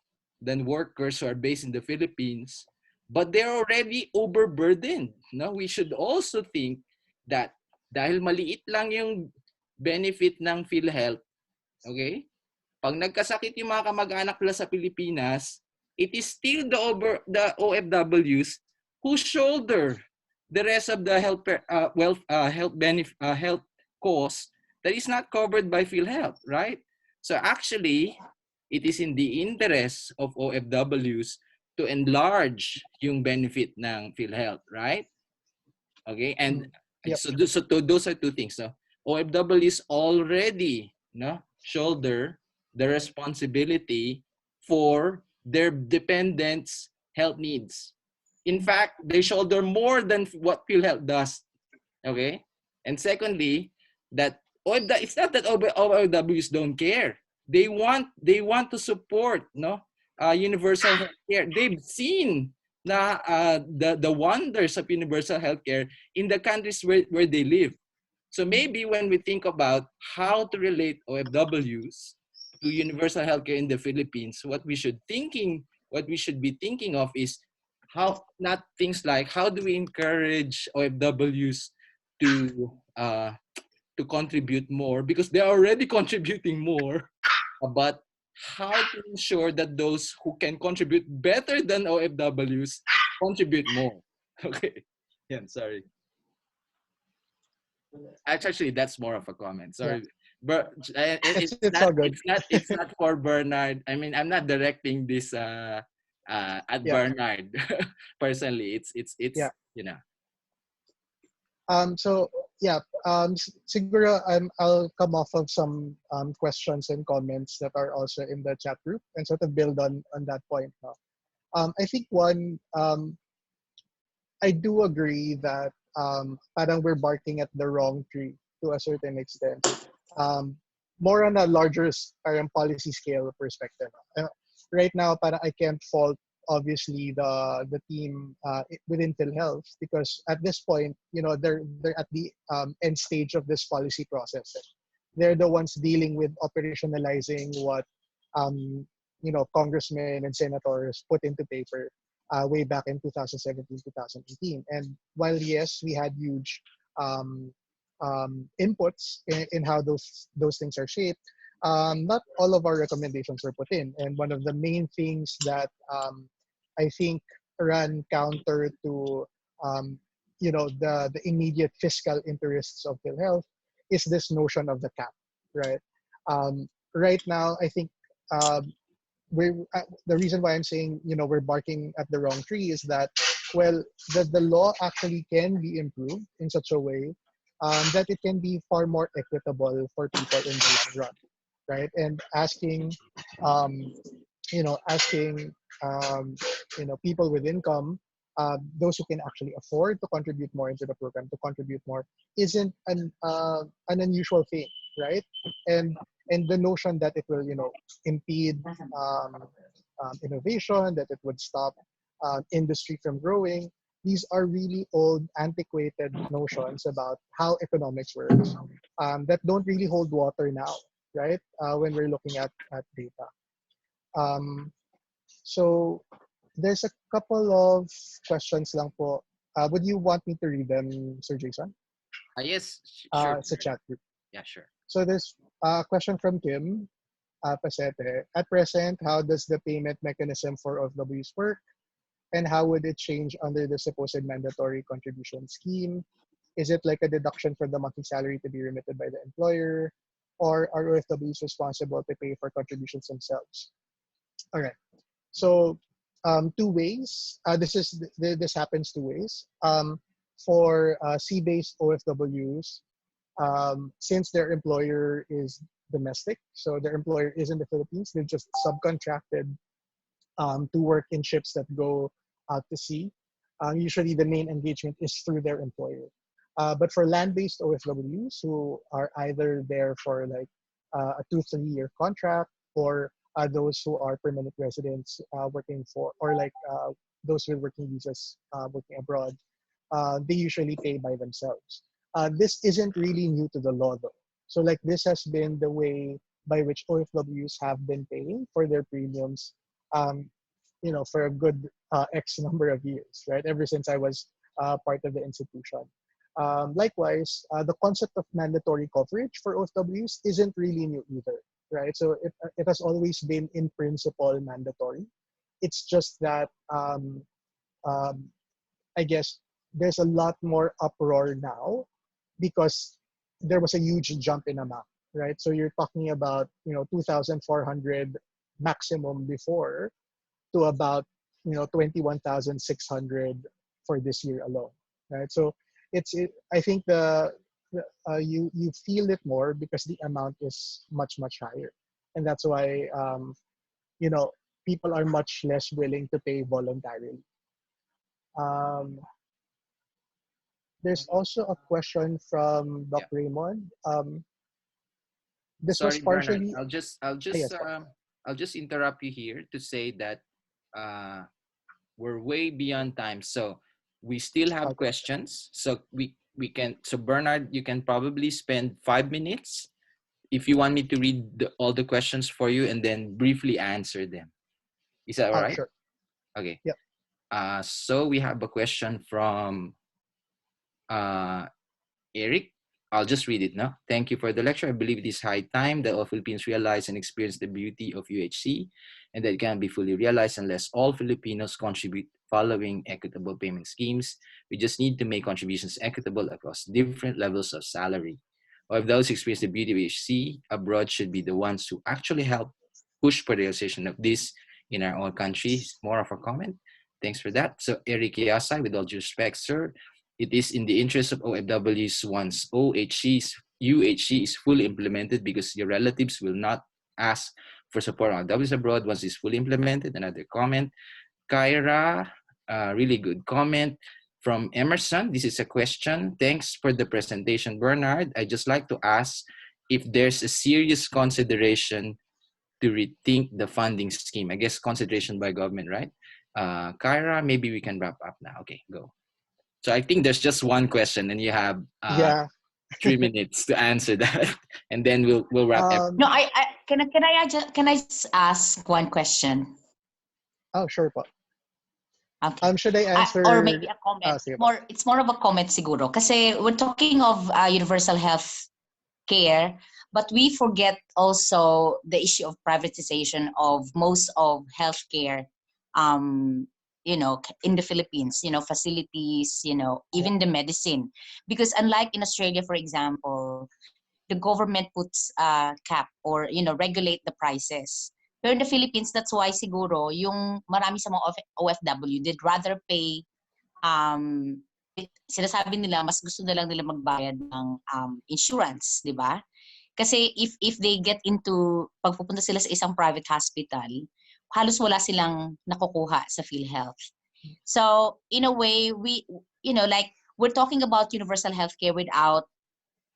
than workers who are based in the Philippines, but they're already overburdened. We should also think that dahil maliit lang yung benefit ng PhilHealth, okay? Pag nagkasakit yung mga kamag-anak nila sa Pilipinas, it is still the OFWs who shoulder the rest of the health costs that is not covered by PhilHealth, right? So actually, it is in the interest of OFWs to enlarge yung benefit ng PhilHealth, right? Okay, and so those are two things. OFWs already shoulder the responsibility for their dependents' health needs. In fact, they shoulder more than what PhilHealth does. Okay, and secondly, that it's not that OFWs don't care. They want to support universal healthcare. They've seen the wonders of universal healthcare in the countries where they live. So maybe when we think about how to relate OFWs to universal healthcare in the Philippines, what we should be thinking of is how, not things like how do we encourage OFWs to contribute more, because they're already contributing more, but how to ensure that those who can contribute better than OFWs contribute more. Okay. Yeah, sorry. Actually, that's more of a comment. Sorry, but It's all good. it's not for Bernard. I mean, I'm not directing this at Yeah. Bernard personally. It's Yeah. you know. So yeah, siguro I'll come off of some questions and comments that are also in the chat group and sort of build on that point now. I think one, I do agree that parang we're barking at the wrong tree to a certain extent. Um, More on a larger parang policy scale perspective. Right now, parang I can't fault obviously the team within PhilHealth, because at this point, you know, they're at the end stage of this policy process. They're the ones dealing with operationalizing what um, you know, congressmen and senators put into paper way back in 2017, 2018. And while yes, we had huge um, inputs in how those things are shaped, not all of our recommendations were put in. And one of the main things that I think ran counter to you know, the immediate fiscal interests of PhilHealth is this notion of the cap, right? Right now, I think we the reason why I'm saying, you know, we're barking at the wrong tree is that, well, the law actually can be improved in such a way that it can be far more equitable for people in the long run, right? And asking um, you know, asking you know, people with income, those who can actually afford to contribute more into the program, to contribute more, isn't an unusual thing, right? And the notion that it will, you know, impede innovation, that it would stop industry from growing, these are really old, antiquated notions about how economics works that don't really hold water now, right? When we're looking at data. Um, so there's a couple of questions lang po. Would you want me to read them, Sir Jason? Yes, sure. It's a chat group. Yeah, sure. So there's a question from Kim Pasete. At present, how does the payment mechanism for OFWs work? And how would it change under the supposed mandatory contribution scheme? Is it like a deduction from the monthly salary to be remitted by the employer? Or are OFWs responsible to pay for contributions themselves? All right. So two ways. This happens two ways. For C-based OFWs, since their employer is domestic, so their employer is in the Philippines, they're just subcontracted to work in ships that go out to sea. Usually, the main engagement is through their employer. But for land-based OFWs who are either there for like a 2-3 year contract, or those who are permanent residents working for, or like those with working visas working abroad, they usually pay by themselves. This isn't really new to the law though. So like this has been the way by which OFWs have been paying for their premiums, you know, for a good X number of years, right? Ever since I was part of the institution. Likewise, the concept of mandatory coverage for OFWs isn't really new either, right? So it has always been in principle mandatory. It's just that I guess there's a lot more uproar now because there was a huge jump in amount, right? So you're talking about, you know, 2,400 maximum before to about, you know, 21,600 for this year alone, right? So I think you feel it more because the amount is much higher, and that's why you know, people are much less willing to pay voluntarily. There's also a question from Doc Raymond. This Sorry, was partially. Bernard, I'll just interrupt you here to say that we're way beyond time, so we still have questions. So we can. So Bernard, you can probably spend 5 minutes if you want me to read all the questions for you and then briefly answer them. Is that all right? Sure. Okay. Yep. So we have a question from Eric. I'll just read it now. Thank you for the lecture. I believe it is high time that all Filipinos realize and experience the beauty of UHC and that it can be fully realized unless all Filipinos contribute following equitable payment schemes. We just need to make contributions equitable across different levels of salary. Or if those experience the beauty of UHC abroad should be the ones who actually help push for the realization of this in our own country. More of a comment. Thanks for that. So Eric Yasai, with all due respect, sir, it is in the interest of OFWs once UHC is fully implemented because your relatives will not ask for support on OFWs abroad once it's fully implemented. Another comment. Kyra, really good comment. From Emerson, this is a question. Thanks for the presentation, Bernard. I just like to ask if there's a serious consideration to rethink the funding scheme. I guess consideration by government, right? Kyra, maybe we can wrap up now. Okay, go. So I think there's just one question, and you have 3 minutes to answer that, and then we'll wrap up. No, can I just ask one question? Oh, sure po. Okay. Should I answer? Or maybe a comment. It's more of a comment siguro. Kasi we're talking of universal health care, but we forget also the issue of privatization of most of healthcare, in the Philippines, facilities, even the medicine. Because unlike in Australia, for example, the government puts a cap or, regulate the prices. Pero in the Philippines, that's why siguro yung marami sa mga OFW did rather pay, sinasabi nila, mas gusto na lang nila magbayad ng insurance, di ba? Kasi if they get into, pagpupunta sila sa isang private hospital, halos wala silang nakukuha sa PhilHealth. So, in a way, we're talking about universal healthcare without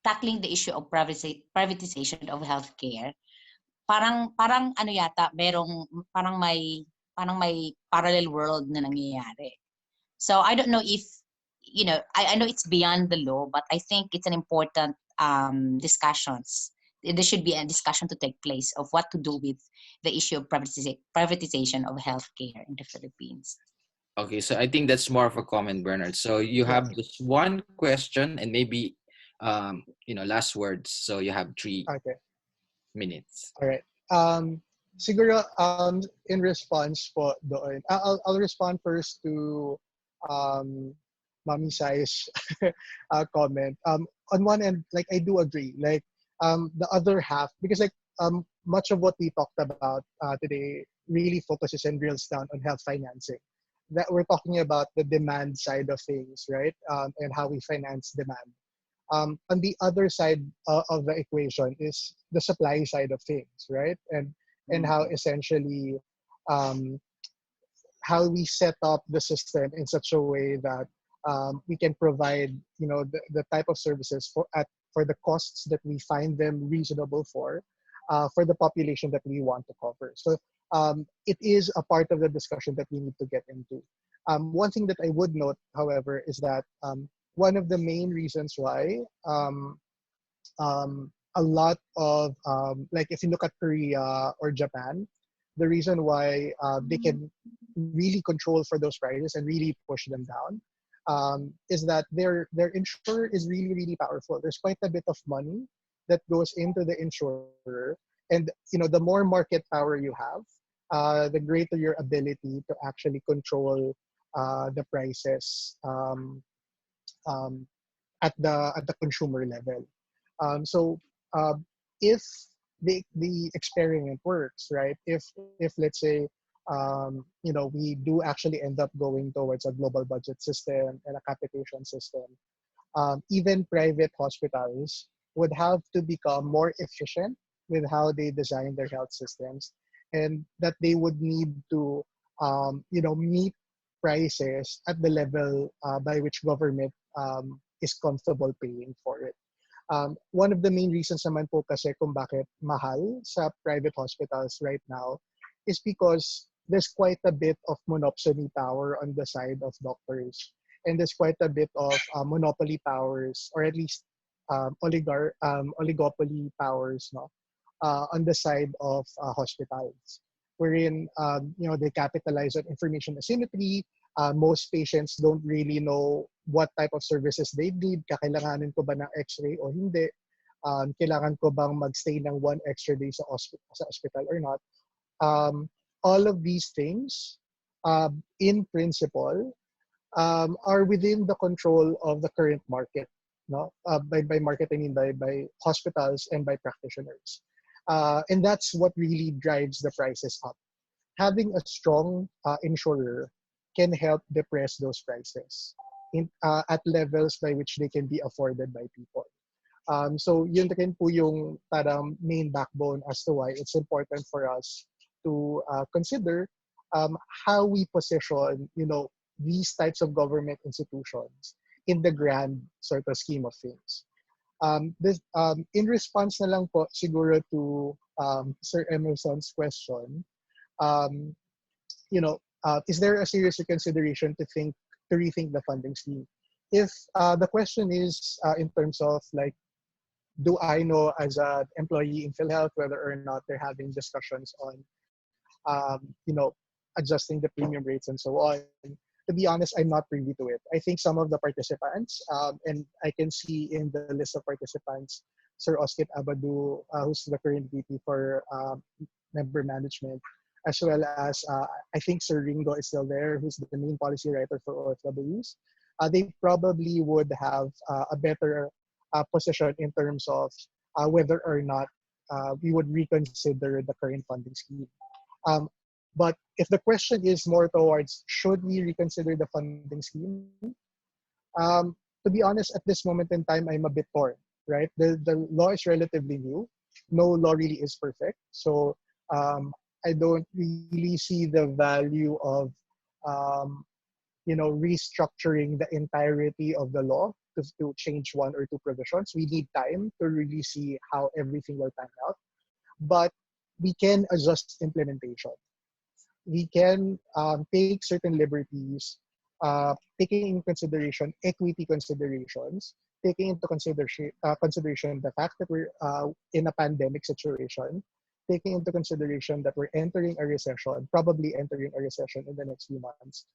tackling the issue of privatization of healthcare. Parang ano yata, parang may parallel world na nangyayari. So, I don't know if, I know it's beyond the law, but I think it's an important discussions. There should be a discussion to take place of what to do with the issue of privatization of healthcare in the Philippines. Okay, so I think that's more of a comment, Bernard. So you have just one question and maybe, last words. So you have 3 minutes. All right. Siguro, in response po doon, I'll respond first to Mami Sai's comment. On one end, like I do agree. Like the other half, because much of what we talked about today really focuses and drills down on health financing. That we're talking about the demand side of things, right? And how we finance demand. On the other side of the equation is the supply side of things, right? And how essentially how we set up the system in such a way that we can provide, the type of services for the costs that we find them reasonable for the population that we want to cover. So it is a part of the discussion that we need to get into. One thing that I would note, however, is that one of the main reasons why a lot of, like if you look at Korea or Japan, the reason why they can really control for those prices and really push them down is that their insurer is really, really powerful. There's quite a bit of money that goes into the insurer. And, the more market power you have, the greater your ability to actually control the prices at the consumer level. So if the experiment works, right? If let's say we do actually end up going towards a global budget system and a capitation system, even private hospitals would have to become more efficient with how they design their health systems, and that they would need to meet prices at the level by which government is comfortable paying for it. One of the main reasons naman po kasi kung bakit mahal sa private hospitals right now is because there's quite a bit of monopsony power on the side of doctors. And there's quite a bit of monopoly powers, or at least oligopoly powers, no, on the side of hospitals, wherein they capitalize on information asymmetry. Most patients don't really know what type of services they need. Kakailanganin ko ba ng X-ray o hindi? Kailangan ko bang magstay ng 1 extra day sa hospital or not? All of these things, in principle, are within the control of the current market. No, by market I mean by hospitals and by practitioners, and that's what really drives the prices up. Having a strong insurer can help depress those prices at levels by which they can be afforded by people. So yun rin po yung parang main backbone as to why it's important for us to consider how we position, these types of government institutions in the grand sort of scheme of things. In response na lang po siguro to Sir Emerson's question, is there a serious consideration to rethink the funding scheme? If the question is in terms of like, do I know as an employee in PhilHealth whether or not they're having discussions on, adjusting the premium rates and so on? To be honest, I'm not privy to it. I think some of the participants, and I can see in the list of participants, Sir Oskit Abadu, who's the current VP for member management, as well as I think Sir Ringo is still there, who's the main policy writer for OFWs. They probably would have a better position in terms of whether or not we would reconsider the current funding scheme. But if the question is more towards, should we reconsider the funding scheme? To be honest, at this moment in time, I'm a bit torn, right? The law is relatively new. No law really is perfect. So I don't really see the value of, restructuring the entirety of the law to change 1 or 2 provisions. We need time to really see how everything will pan out. But we can adjust implementation. We can take certain liberties, taking into consideration equity considerations, taking into consideration the fact that we're in a pandemic situation, taking into consideration that we're entering a recession, probably entering a recession in the next few months,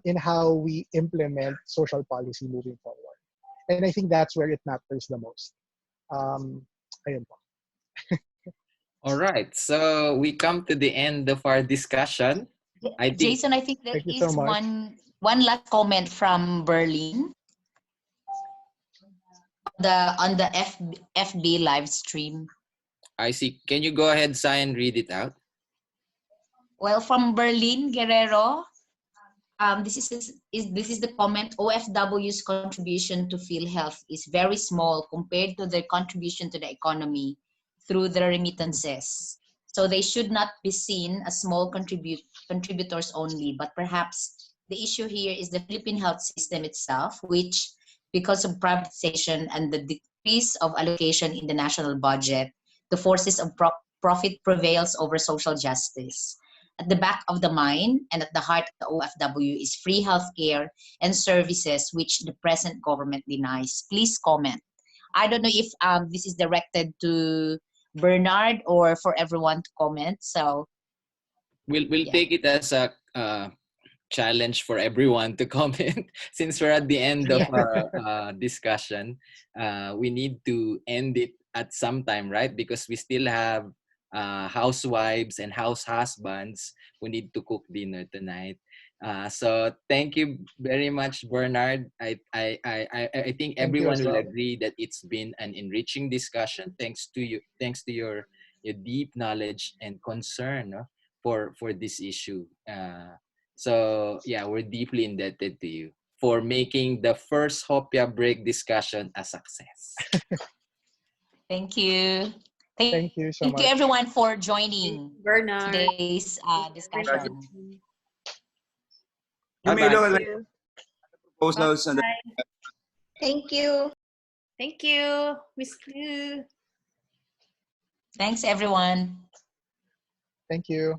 in how we implement social policy moving forward. And I think that's where it matters the most. Ayun po. All right, so we come to the end of our discussion. Jason, I think there Thank you is so much. one last comment from Berlin on the FB live stream. I see. Can you go ahead, Sai, and read it out? Well, from Berlin Guerrero, this is the comment. OFW's contribution to PhilHealth is very small compared to their contribution to the economy through the remittances. So they should not be seen as small contributors only, but perhaps the issue here is the Philippine health system itself, which, because of privatization and the decrease of allocation in the national budget, the forces of profit prevails over social justice. At the back of the mind and at the heart of the OFW is free healthcare and services which the present government denies. Please comment. I don't know if this is directed to Bernard or for everyone to comment. So we'll take it as a challenge for everyone to comment. Since we're at the end of our discussion, we need to end it at some time, right? Because we still have housewives and house husbands who need to cook dinner tonight. So thank you very much, Bernard. I think everyone will agree that it's been an enriching discussion. Thanks to you. Thanks to your deep knowledge and concern for this issue. So yeah, we're deeply indebted to you for making the first Hopia Break discussion a success. Thank you. Thank you so much. Thank you everyone for joining Bernard. today's discussion. You may look Thank at you. proposals and Thank you. Thank you, Miss Lu. Thanks everyone. Thank you.